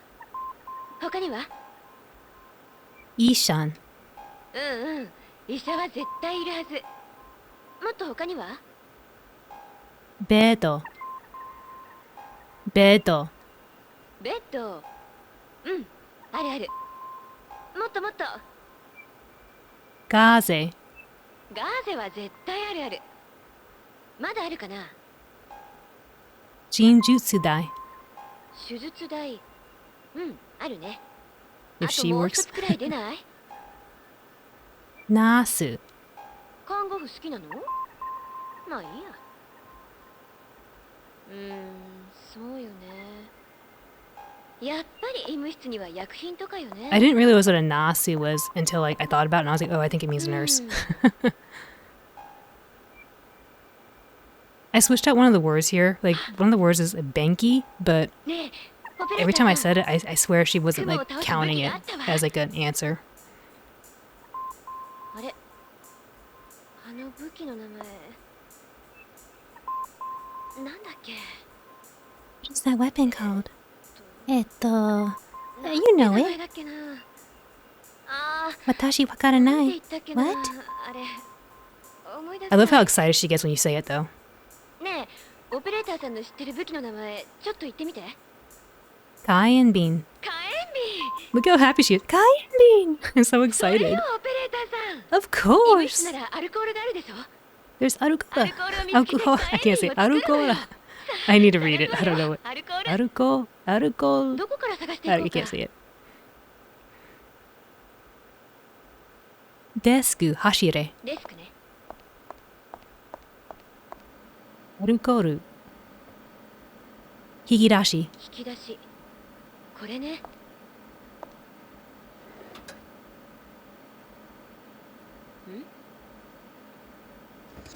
他には？医者。うんうん。医者は絶対いるはず。もっと他には？ベッド。ベッド。ベッド。うん。あるある。もっともっと。ガーゼ。ガーゼは絶対あるある。まだあるかな？陳術台。手術台。うん、あるね。 If あと she もう works. 一つくらい出ない？ナース。看護婦好きなの？まあいいや。そうよね。やっぱり医務室には薬品とかよね。 I didn't realize what a nasu was until like I thought about it and I was like, oh, I think it means nurse. I switched out one of the words here. Like one of the words is banky, but ねえ、オペレーターさん。 every time I said it, I swear she wasn't like counting it as like an answer. あれ、あの武器の名前なんだっけ？ What's that weapon called? You 名 know 前 it. だっけな。ああ、Watashi なんて wakaranai. 言ったっけな。 What? あれ、思い出せ I ない。 love how excited she gets when you say it though. ねえ、オペレーターさんの知ってる武器の名前、ちょっと言ってみて。 Kaien bean. 火炎瓶。 Look how happy she is. Kaien bean! I'm so それ excited. よ、オペレーターさん。 Of 医務 course. 室ならアルコールがあるでしょ。 There's アル arucola. コールを見つけて Alcohol. I can't say 火炎瓶を作るのよ。 arucola. I need to read it. I don't know what. アルコール。 Alcohol. どこから探してい I こうか。 can't say it. Desk 走れ。デスクね。アルコール。引き出し。引き出し。これね。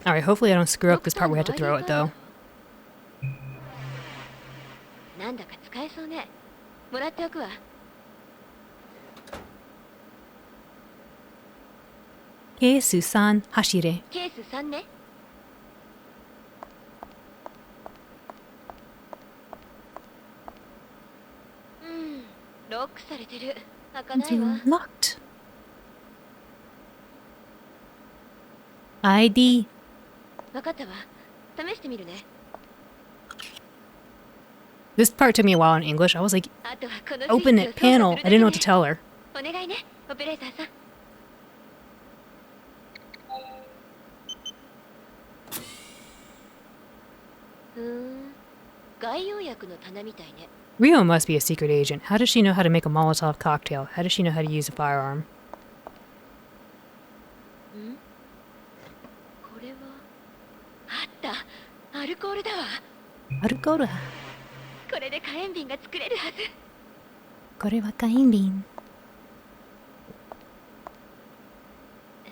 Alright, hopefully I don't screw up this part where we have to throw it though. なんだか使えそうね。もらっておくわ。ケース3走れ。ケース3ね。ロックされてる。開か It's ないわ。 locked. ID. わかったわ。試してみるね。 This part took me a while in English. I was like, あとはこの open スイッ it, チを操 panel. 作す I る didn't know だ what け to ね。 tell her. お願いね、オペレーターさん。外用薬の棚みたいね。 Rio must be a secret agent. How does she know how to make a Molotov cocktail? How does she know how to use a firearm? これはあった。アルコールだわ。 Alcohol. これで火炎瓶が作れるはず。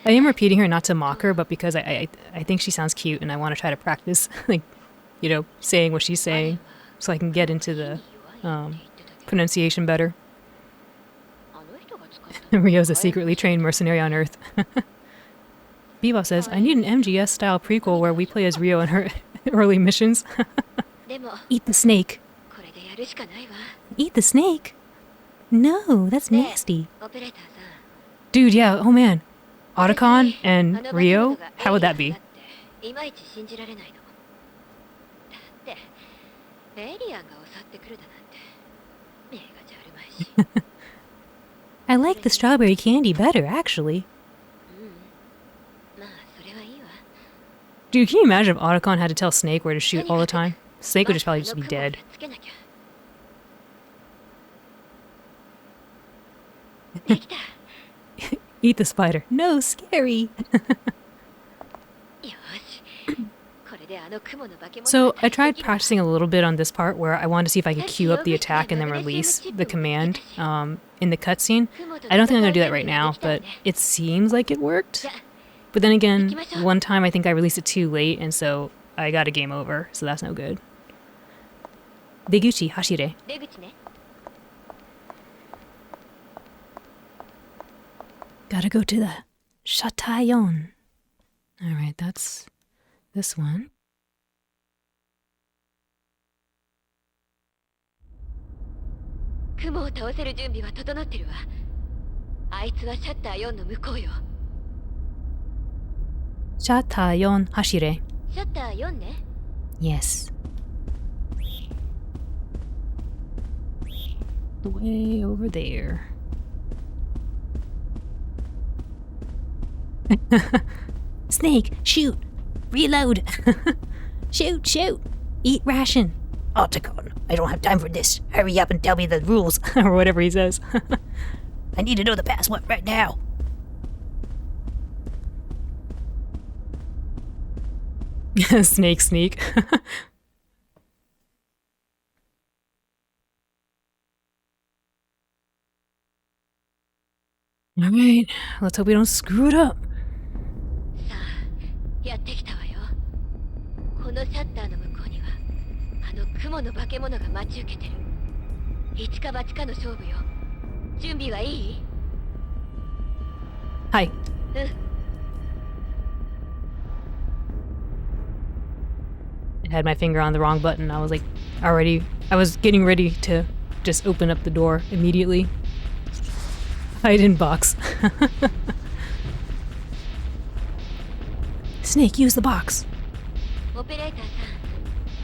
I am repeating her not to mock her, but because I think she sounds cute and I want to try to practice, like, you know, saying what she's saying so I can get into the pronunciation better. あの人が使ったの Rio's a secretly trained mercenary on Earth. Bebop says, I need an MGS-style prequel where we play as Rio in her early missions. でも Eat the snake. これでやるしかないわ。 Eat the snake? No, that's ねえ nasty. オペレーターさん。 Dude, yeah, oh man. Otacon あ and の Rio? 化け How 物 would が that be? エイリアンだっていまいち信じられないの。だってエイリアンが襲ってくるだなんて目がじゃあるまいし。 I like the strawberry candy better, actually. まあそれはいいわ。 Dude, can you imagine if Otacon had to tell Snake where to shoot all the time? Snake would just probably just be dead. つけなきゃ。できた。 Eat the spider. No, scary. よし。これであの雲の化け物 So が I tried できるわ。 practicing a little bit on this part where I wanted to see if I could queue up the attack and then release the command in the cutscene. I don't think I'm going to do that right now, but it seems like it worked. But then again, one time I think I released it too late, and so I got a game over, so that's no good. Deguchi Hashire. 出口ね。 Gotta go to the Shatayon. Alright, that's this one. 雲を倒せる準備は整ってるわ。あいつはシャッター4の向こうよ。 Shatayon Hashire. シャッター4ね。 Yes. Way over there. Snake, shoot! Reload! Shoot, shoot! Eat ration! Otacon, I don't have time for this. Hurry up and tell me the rules. Or whatever he says. I need to know the password right now. Snake sneak. Alright, let's hope we don't screw it up. さあ、やってきたわよ。このシャッターの向こうには、あの雲の化け物が待ち受けてる。一か八かの勝負よ。準備はいい？ Hi. うん。 I had my finger on the wrong button. I was like, I was getting ready to just open up the door immediately. Hide in box. Snake, use the box. オペレーターさ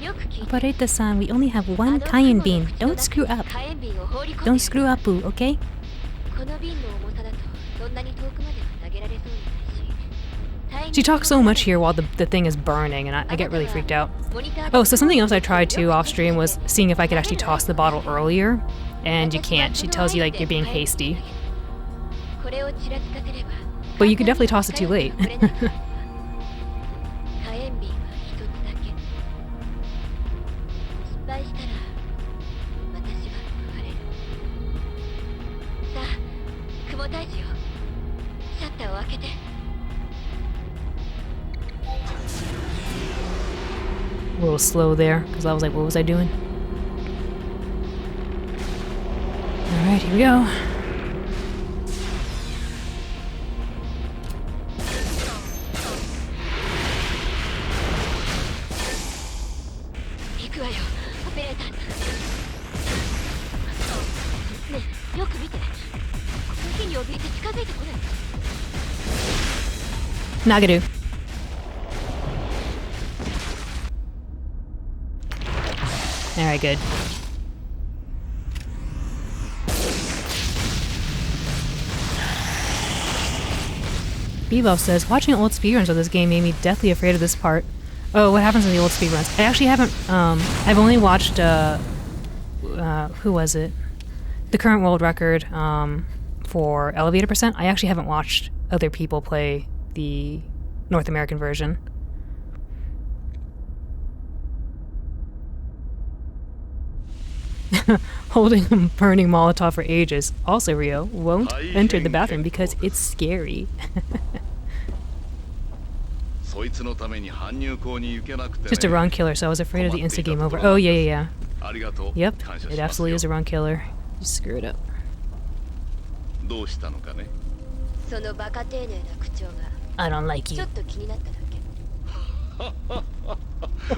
ん、よく聞いて。 Operator-san, we only have あ one の雲 cayenne の bean. 口の Don't 中 screw に up. 火炎瓶を放り込んで Don't る screw up, boo, okay? この瓶の重さだとそんなに遠くまでは投げられそうにないし。 She talks so much here while the thing is burning, and I get really freaked out. Oh, so something else I tried too off stream was seeing if I could actually toss the bottle earlier, and you can't. She tells you like you're being hasty. これをちらつかせれば But you could definitely toss it too late. 火炎瓶は一つだけ。失敗したら私は食われる。さあ、雲退治よ。シャッターを開けて。 A little slow there, because I was like, what was I doing? Alright, here we go. 行くわよ、オペレーターさん。ねえ、よ怯えて近づいてこない。 Nagadu. Alright, good. Bebop says, watching old speedruns of this game made me deathly afraid of this part. Oh, what happens in the old speedruns? I actually haven't, I've only watched, who was it? The current world record, for Elevator Percent. I actually haven't watched other people play the North American version. Holding a burning Molotov for ages. Also, Rio won't enter the bathroom because it's scary. Just a run killer, so I was afraid of the instant game over. Oh, yeah. Yep, it absolutely is a run killer. You screw it up. そのバカ丁寧な口調が I don't like ち you. ょっと気になっただけ。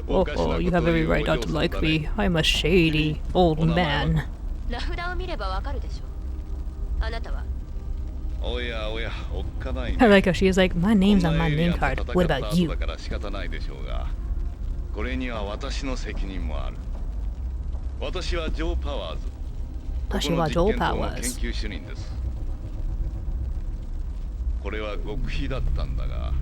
Oh, you have every right not to like me. I'm a shady old man. 名札を見ればわかるでしょ。あなたは I like how she is like, my name's on my name card. What about you? これには私の責任もある。私はジョー・パワーズ。私はジョー・パワーズ。ここの実験棟の研究主任です。これは極秘だったんだが、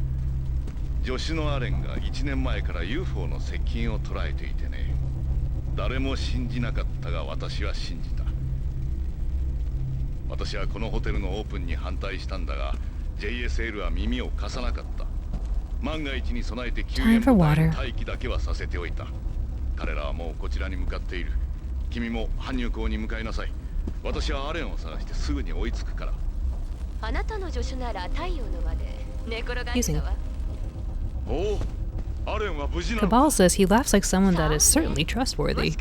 助手のアレンが1年前から UFO の接近を捉えていてね。誰も信じなかったが私は信じた。私はこのホテルのオープンに反対したんだが、JSL は耳を貸さなかった。万が一に備えて救援部隊の待機だけはさせておいた。彼らはもうこちらに向かっている。君も搬入口に向かいなさい。私はアレンを探してすぐに追いつくから。あなたの助手なら太陽の輪で寝転がってたわ。おお、アレンは無事なの。 Cabal says he laughs like someone that is certainly trustworthy.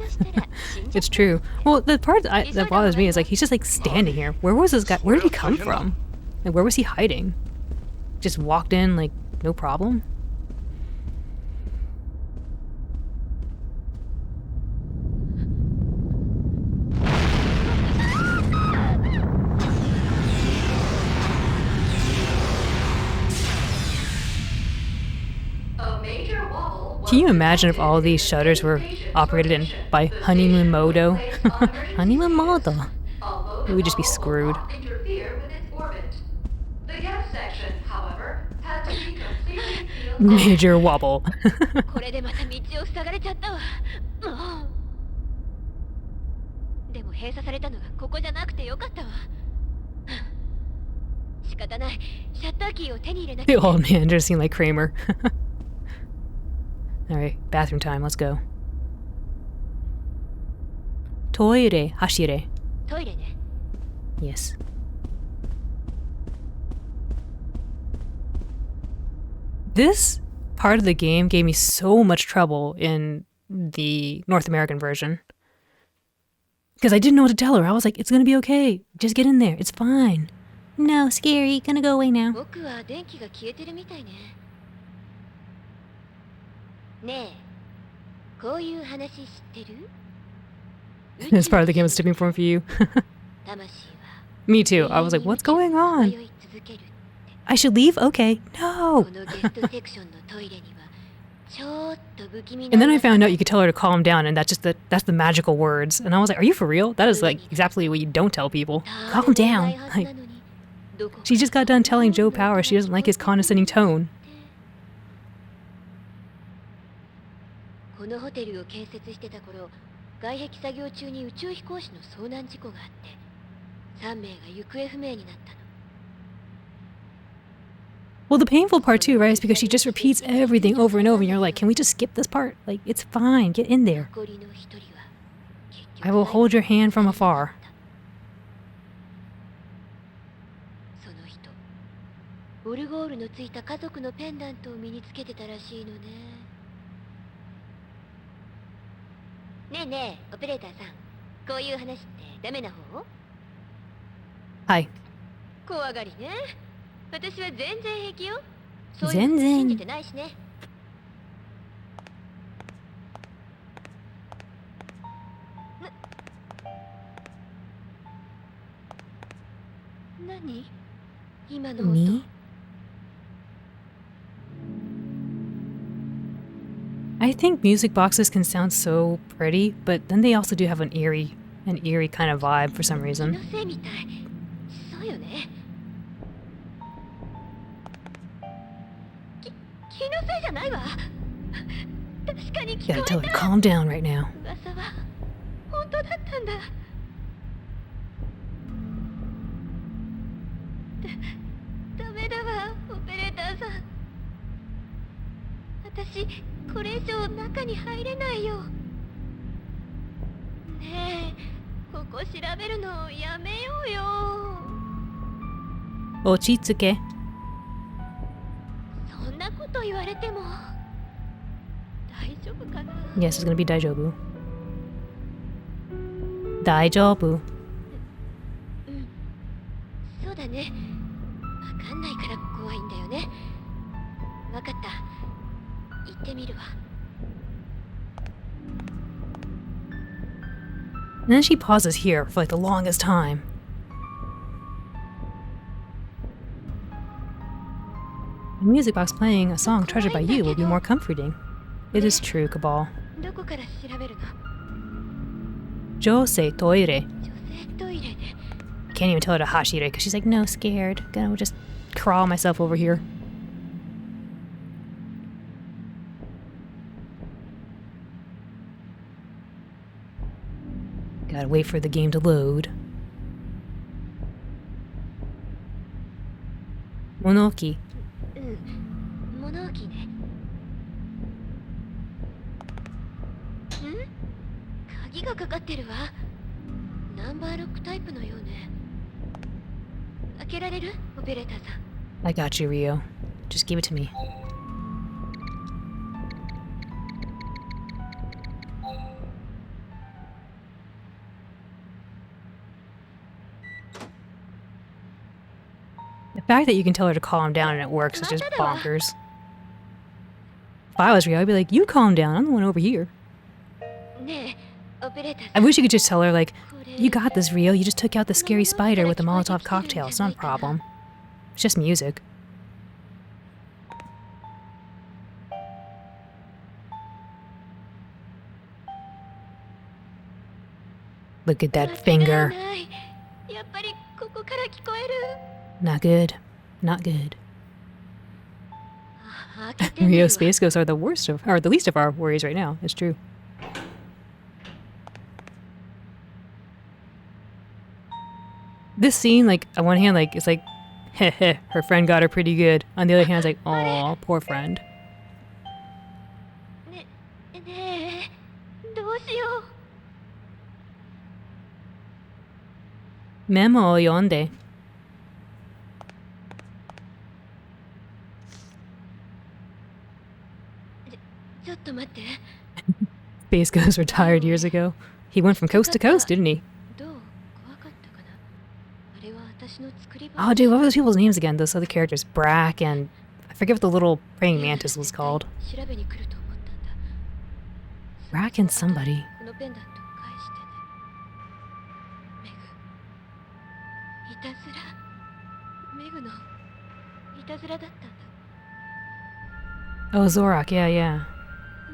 It's true. Well, the part that bothers me is like he's just like standing here. Where was this guy? Where did he come from? Like where was he hiding? Just walked in like no problem? A major wobble was Can you imagine if all of these shutters were operated in by Honeymoon Modo? Honeymoon Modo. although We would just be screwed. interfere with its orbit. The gas section, however, had to be completely sealed. Major wobble. これでまた道を塞がれちゃったわ。もうでも閉鎖されたのがここじゃなくてよかったわ。仕方ない。シャッターキーを手に入れなき The ゃ。 old man just seemed like Kramer. Alright, bathroom time, let's go. Toire hashire. トイレね。 Yes. This part of the game gave me so much trouble in the North American version. Because I didn't know what to tell her. I was like, it's gonna be okay. Just get in there. It's fine. No, scary. Gonna go away now. 僕は電気が消えてるみたいね。ねえ、こういう話知ってる？ This part of the game was tipping point for you. 魂は Me too. I was like, what's going 迷 on? い続ける。 I should leave? Okay. こ No. のゲストセクションのトイレにはちょっと不気味な And then I 噂 found out you could tell her to calm down, and that's the magical words. And I was like, are you for real? That is like exactly what you don't tell people. 誰 Calm もいな down. いはず Like なのにどこ she just got done telling Joe Power she doesn't like his condescending tone. このホテルを建設してた頃、外壁作業中に宇宙飛行士の遭難事故があって3名が行方不明になったの。 Well, the painful part too, right, is because she just repeats everything over and over, and you're like, can we just skip this part? Like, it's fine. Get in there. 残りの一人は結局 I will hold your hand from afar. その人、オルゴールのついた家族のペンダントを身につけてたらしいのね。ねえねえ、オペレーターさん、こういう話ってダメな方？ Hi. 怖がりね。私は全然平気よ。そういうの全然信じてないしね。何？何今の音。 Me? I think music boxes can sound so pretty, but then they also do have an eerie kind of vibe for some 気の reason. せいみたい。そうよね。気のせいじゃないわ。確かに聞 Gotta こ tell え her to た。 calm down right now. 噂は本当だったんだ。ダメだわ、オペレーターさん。私、これ以上中に入れないよ。ねえ、ここ調べるのやめようよ。 Ochitsuke. そんなこと言われても大丈夫かな。 Yes, it's gonna be daijobu. Daijobu. うんそうだね。わかんないから怖いんだよね。わかった。行ってみるわ。 And then she pauses here for like the longest time. A music box playing a song treasured by you will be more comforting. It is true, Cabal. どこから調べるの？ Jose toire. 女性トイレで。 Can't even tell her to hashire because she's like, no, scared. Gonna just crawl myself over here. Gotta wait for the game to load. Monoki. うん、物置ね。鍵がかかってるわ。ナンバーロックタイプのようね。開けられる？オペレーターさん。 I got you, Rio. Just give it to me. The fact that you can tell her to calm down and it works is just bonkers. If I was Rio, I'd be like, you calm down, I'm the one over here. ねえ、オペレーター I さん。 wish you could just tell her, like, これ you got this, Rio, you just took out the scary spider with the Molotov cocktail, it's not a problem. It's just music. Look at that 間違い finger. ないやっぱりここから聞こえる。 Not good. Not good. あ、開けてみる Rio わ。 space ghosts are the worst of, or the least of our worries right now. It's true. This scene, like, on one hand, like, it's like, heh heh, her friend got her pretty good. On the other hand, it's like, aw, poor friend. ねえ、どうしよう。 Memo yonde. ちょっと待って。 Space Ghost retired years ago. He went from coast to coast, didn't he? どう怖かったかな。あれは私の作り Oh, dude, what were those people's names again? Those other characters. Brack and... I forget what the little praying mantis was called. 調べに来ると思ったんだ。 Brack and somebody. このペンダントを返してね。メグ。いたずら。メグのいたずらだったんだ。 Oh, Zorak, yeah, yeah.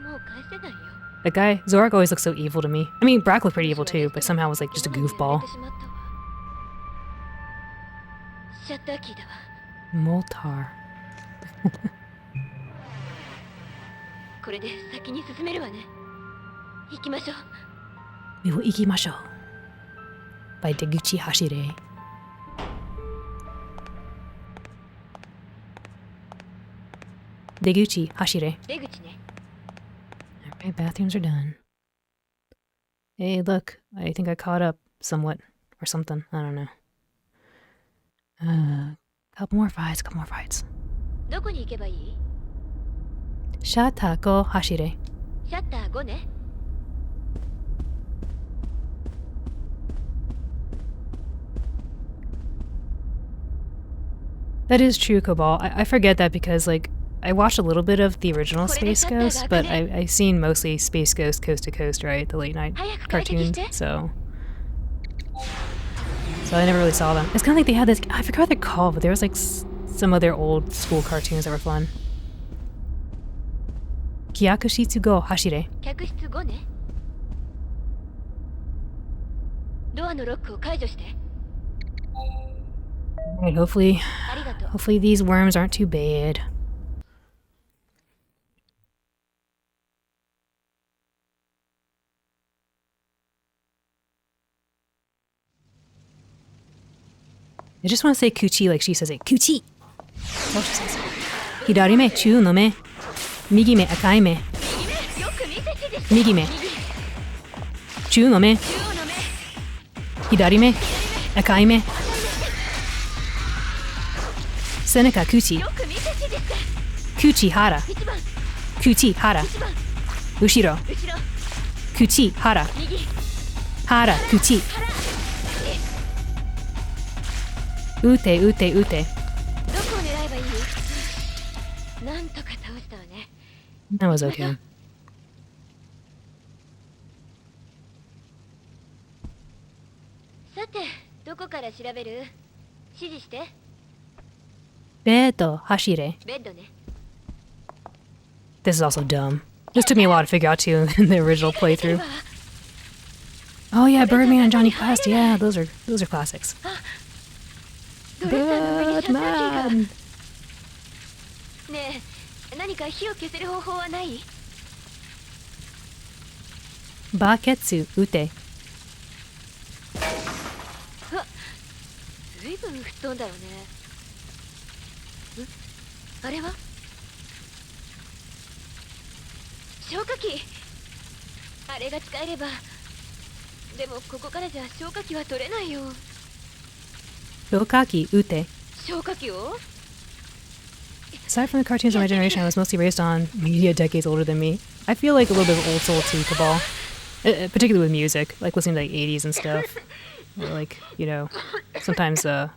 もう返せないよ。 That guy, Zorak always looks so evil to me. I mean, Brack looked pretty evil too, but somehow was like just a goofball. シャッターキーだわ。 Moltar. これで先に進めるわね。行きましょう。 We will ikimasho. By Deguchi Hashire. Deguchi Hashire. 出口ね。 Alright, bathrooms are done. Hey, look. I think I caught up somewhat. Or something. I don't know. Couple more fights, couple more fights. どこに行けばいい？ Shatako Hashire. シャッター5ね。 That is true, Cobalt. I forget that because, like, I watched a little bit of the original Space Ghost, but I've seen mostly Space Ghost Coast to Coast, right? The late night cartoons, so... so I never really saw them. It's kind of like they had this, I forgot what they're called, but there was like some of their old school cartoons that were fun. Kyakushitsu go hashire. 客室5ね。ドアのロックを解除して。 Alright, hopefully ありがとう。 hopefully these worms aren't too bad. I just want to say kuchi like she says it. Kuchi! That's all she says. Hidari me, chu no me. Migi me, akai me. よく見せてです。 Migi me. Chu no me. 中央の目。 Hidari me, akai me. Seneca kuchi. よく見せてです。 Kuchi hara. 1番、 Kuchi hara. 1番、 Ushiro. 後ろ、 Kuchi hara. 右。 Hara kuchi. Ute ute ute. どこを狙えばいい？なんとか倒したわね。 That was okay. さて、どこから調べる？指示して。 Beto hashire. ベッドね。 This is also dumb. This took me a while to figure out too in the original playthrough. Oh yeah, Birdman and Johnny Quest. Yeah, those are classics. ドレッサーの上に殺害が。 Birdman. ねえ、何か火を消せる方法はない？ Baketsu ute. ずいぶん吹っ飛んだよね。あれは？消火器。あれが使えれば。でもここからじゃ消火器は取れないよ。 Yokaki ute. 消火器を？ Aside from the cartoons of my generation, I was mostly raised on media decades older than me. I feel like a little bit of old soul too, Cabal. Particularly with music, like listening to like 80s and stuff. Or like, you know, sometimes some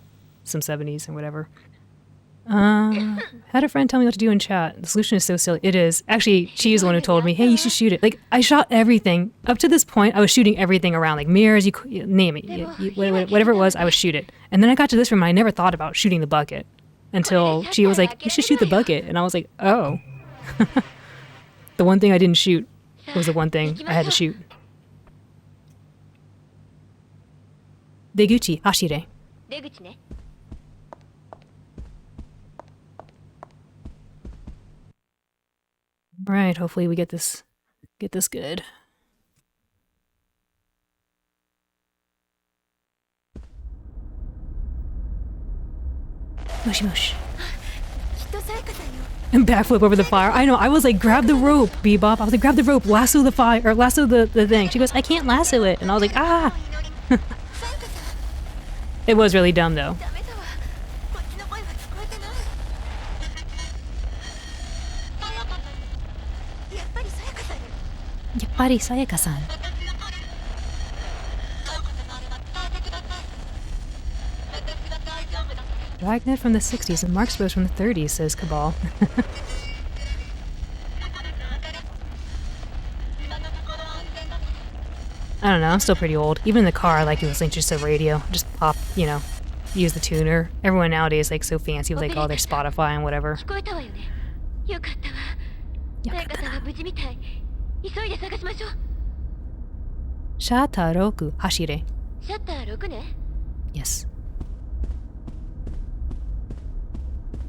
70s and whatever. Had a friend tell me what to do in chat. The solution is so silly. It is. Actually, she is the one who told me, hey, you should shoot it. Like, I shot everything. Up to this point, I was shooting everything around. Like mirrors, you name it. Whatever it was, I would shoot it. And then I got to this room and I never thought about shooting the bucket. Until she was like, you should shoot the bucket. And I was like, oh. The one thing I didn't shoot was the one thing I had to shoot. Deguchi hashire. 出口ね。 Alright, hopefully we get this good. Mushi mush. きっとさやかさんよ。 And backflip over the fire. I know, I was like, grab the rope, Bebop. I was like, grab the rope, lasso the fire, or lasso the thing. She goes, I can't lasso it. And I was like, ah! It was really dumb though. ダメだわ。こっちの声は聞こえてない。やっぱりさやかさんよ。 Yappari Sayaka-san. Dragnet from the 60s and Marx Bros from the 30s, says Cabal. I don't know, I'm still pretty old. Even in the car, I like listening to just a radio. Just pop, you know, use the tuner. Everyone nowadays like so fancy with like all their Spotify and whatever. 聞こえたわよね。よかったわ。さやかさんは無事みたい。急いで探しましょう。 Shata Roku Hashire. シャッター6ね。 Yes.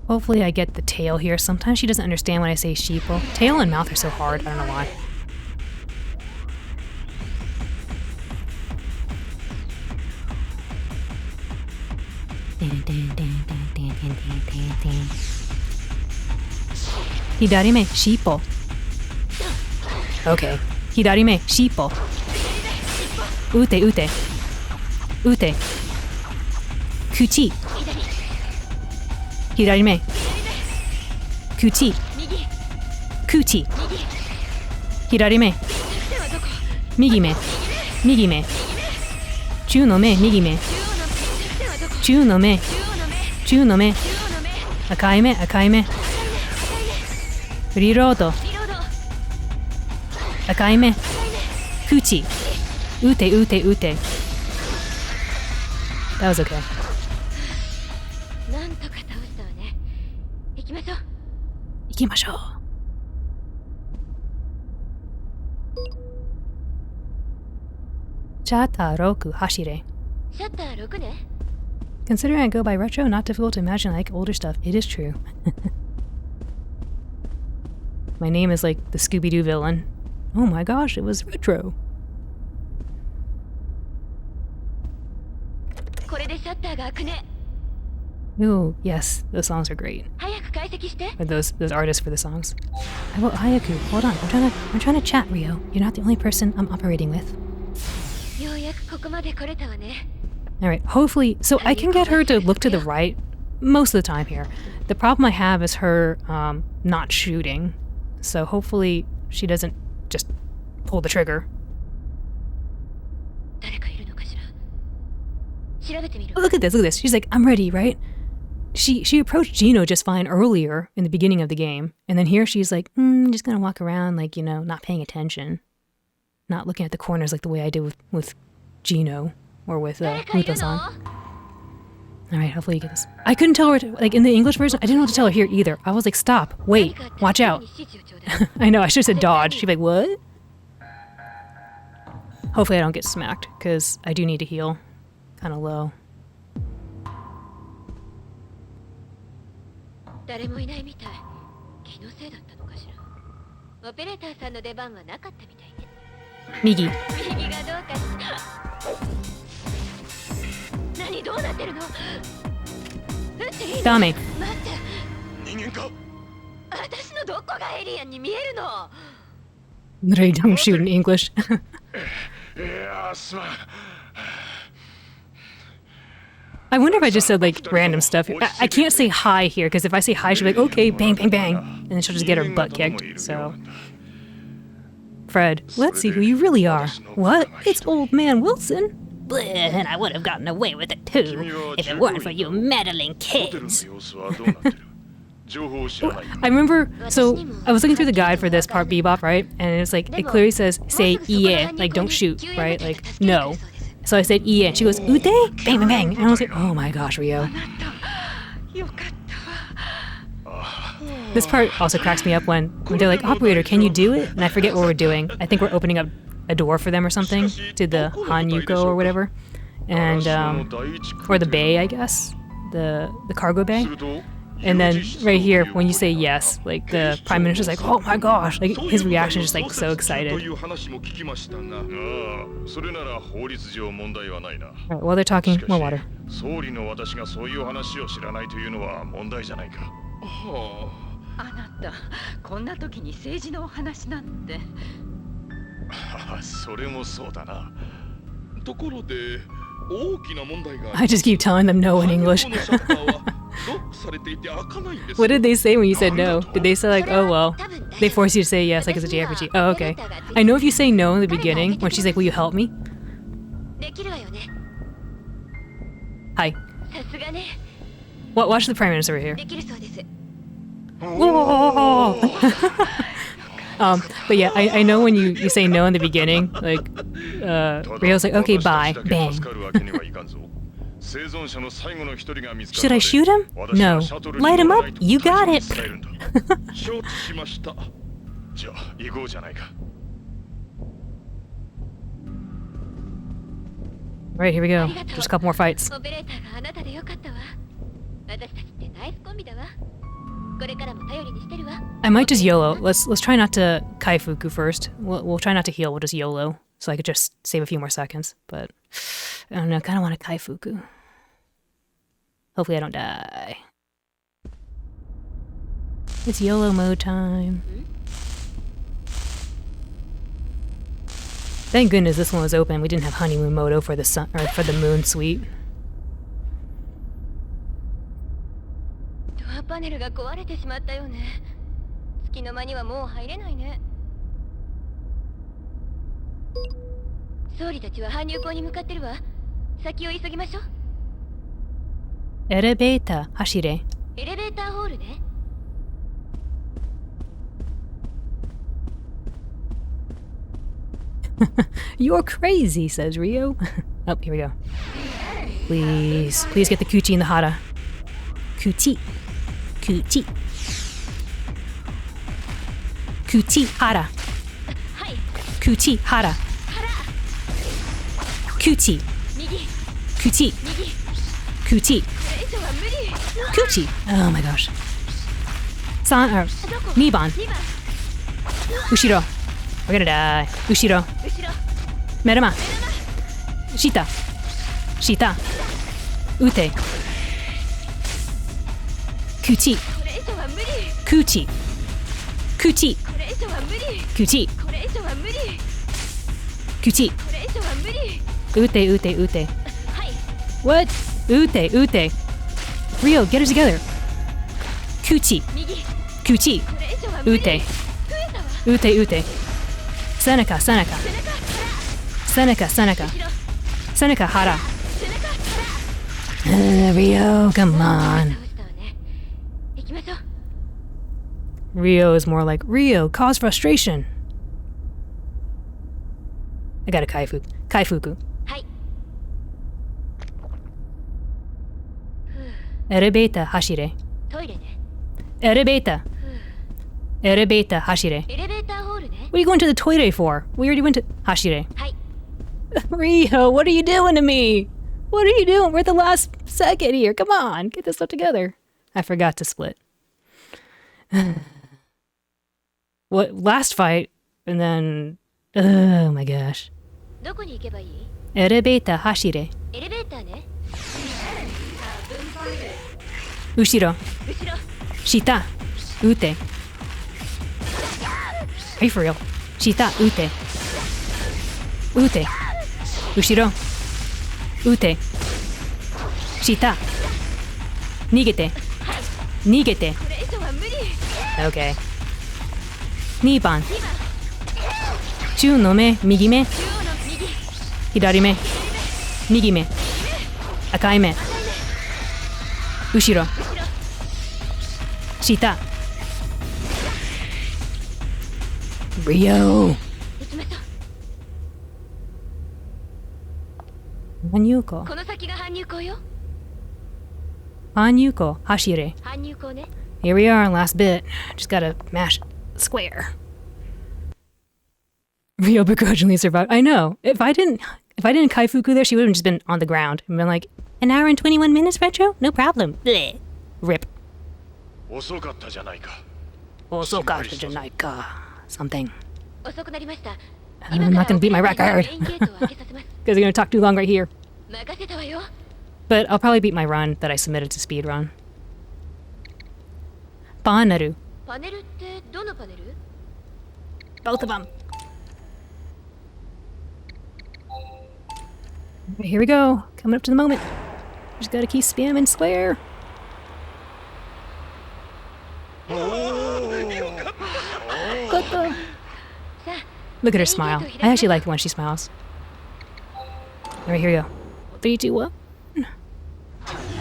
Hopefully I get the tail here. Sometimes she doesn't understand when I say sheeple. Tail and mouth are so hard, I don't know why. Hidari me sheeple. Okay. Hidari me sheeple. Ute ute. Ute. Kuchi. Hidari me. Kuchi. 右。 Kuchi. 右。 Hirari me. ではどこ？ Migi me. Migi me. Chu no me. Migi me. 中央の目。ではどこ？ Chu no me. 中央の目。 Chu no me. 中央の目。 Akai me. Akai me. Reload. リロード。 Akai me. Kuchi. Ute ute ute. That was okay. なんとか倒したわね。行きましょう。行きましょう。シャッター6走れ。シャッター6ね。Considering I go by retro, not difficult to imagine I like older stuff. It is true. My name is like the Scooby-Doo villain. Oh my gosh, it was retro. これでシャッターが開くね。 Ooh, yes, those songs are great. 早く解析して。 Or those artists for the songs. Hayaku, hold on. I'm trying to chat, Rio. You're not the only person I'm operating with. ようやくここまで来れたわね。 Alright, hopefully, so I can get her to look to the right most of the time here. The problem I have is her not shooting. So hopefully she doesn't just pull the trigger. 誰かいるのかしら。調べてみる。 Oh, look at this. She's like, I'm ready, right? She approached Gino just fine earlier in the beginning of the game. And then here she's like, just gonna walk around like, not paying attention. Not looking at the corners like the way I did with Gino. Or with Muto-san. Alright, hopefully you get this. I couldn't tell her, like in the English version, I didn't know what to tell her here either. I was like, stop, wait, watch out. I know, I should have said dodge. She'd be like, what? Hopefully I don't get smacked, because I do need to heal. Kind of low. 誰もいないみたい。気のせいだったのかしら。オペレーターさんの出番はなかったみたいね。右。右がどうかしら。何どうなってるの？撃っていいの？ダメ。待って。人間か？私のどこがエイリアンに見えるの？ Literally don't shoot in English. いや、すまん。 I wonder if I just said like random stuff. I can't say hi here because if I say hi, she'll be like, okay, bang, bang, bang. And then she'll just get her butt kicked. So, Fred, let's see who you really are. What? It's old man Wilson. Bleh, and I would have gotten away with it too if it weren't for you meddling kids. I remember, so I was looking through the guide for this part, Bebop, right? And it's like, it clearly says, say ie, like don't shoot, right? Like, no. So I said ie, and she goes, ute? Bang, bang, bang. And I was like, oh my gosh, Rio. This part also cracks me up when they're like, operator, can you do it? And I forget what we're doing. I think we're opening up a door for them or something to the Hanyuko or whatever. And, or the bay, I guess. The cargo bay. And then right here, when you say yes, like the Prime Minister's like, oh my gosh, like his reaction is just like so excited. Alright, while they're talking, more water. あなた、こんな時に政治のお話なんて。それもそうだな。ところで、大きな問題が。 I just keep telling them no in English. What did they say when you said no? Did they say like, oh well, they force you to say yes like it's a JRPG? Oh, okay. I know if you say no in the beginning, when she's like, will you help me? できるわよね。 Hi. さすがね。 Watch the Prime Minister right here. できるそうです。 Whoa! But yeah, I know when you say no in the beginning, like, Rio's like, okay, bye, bang. Should I shoot him? No. Light him up? You got it. Alright, here we go. Just a couple more fights. オペレーターがあなたでよかったわ。私たちってナイスコンビだわ。これからも頼りにしてるわ。 I might just YOLO. Let's try not to Kaifuku first. We'll try not to heal. We'll just YOLO. So I could just save a few more seconds. But I don't know. I kind of want to Kaifuku. Hopefully I don't die. It's YOLO mode time. Thank goodness this one was open. We didn't have honeymoon moto for the sun or for the moon suite. ドアパネルが壊れてしまったよね。月の間にはもう入れないね。総理たちは搬入口に向かってるわ。先を急ぎましょう。エレベーター走れ。エレベーターホールね。You're crazy, says Rio. Oh, here we go. Hey, Please. Please get the Kuchi and the Hara. Kuchi. Kuchi. Kuchi Hara. はい Kuchi Hara. 腹 Kuchi. 右 Kuchi. 右 Kuchi. これ以上は無理 Kuchi. Oh my gosh. San, どこ 2番. 2番 Ushiro. We're gonna die. Ushiro. 後ろ Merama. Shita. Shita. Ute. Kuchi. これ以上は無理 Kuchi. Kuchi. これ以上は無理 Kuchi. これ以上は無理 Kuchi. これ以上は無理 Ute, ute, ute. はい What? Ute, ute. Rio, get it together. Kuchi. 右 Kuchi. これ以上は無理 Ute. 増えたわ Ute, ute. Seneca, Seneca. 背中 Seneca, Seneca. 後ろ Seneca, Hara. 背中 Rio, come 腹 on. 倒したわね行きましょう Rio is more like, Rio, cause frustration. I got a Kaifuku. はい Elevator, hashire. トイレね Elevator. Elevator, hashire. エレベーターホールね What are you going to the toilet for? We already went to hashire. はい Rio, what are you doing to me? What are you doing? We're at the last second here. Come on, get this stuff together. I forgot to split. What last fight and then oh my gosh. どこに行けばいい Elevator, hashire. エレベーターね Ushiro. 後ろ Shita. Ute. Are you for real? Shita. Ute. Ute. Ushiro. Ute. Shita. Nigete. Nigete. これ以上は無理 Okay. 2番。 2番 中の目、右目、中央の右左目、右目、赤い目、後ろ、下、Rio。行きましょう搬入口、この先が搬入口よ搬入口、走れ。搬入口ね Here we are, last bit. Just gotta mash square. Rio begrudgingly survived. I know. If I didn't Kaifuku there, she would have just been on the ground and been like, an hour and 21 minutes, Retro? No problem. Bleh. Rip. 遅かったじゃないか。 Something. 遅くなりました I'm not gonna beat my record. メインゲートを開けさせます Because you're gonna talk too long right here. 任せたわよ But I'll probably beat my run that I submitted to speedrun. Banaru. パネルってどのパネル Both of them. Here we go. Coming up to the moment. Just gotta keep spamming square. What the? さあ Look at her smile. I actually like when she smiles. Alright, here we go. 3, 2, 1.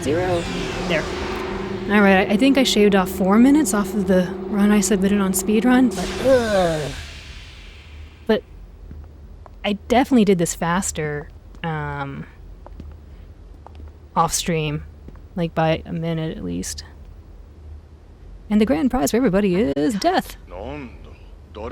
0. There. Alright, I think I shaved off 4 minutes off of the run I submitted on speedrun, but I definitely did this faster off stream, like by a minute at least. And the grand prize for everybody is death. なん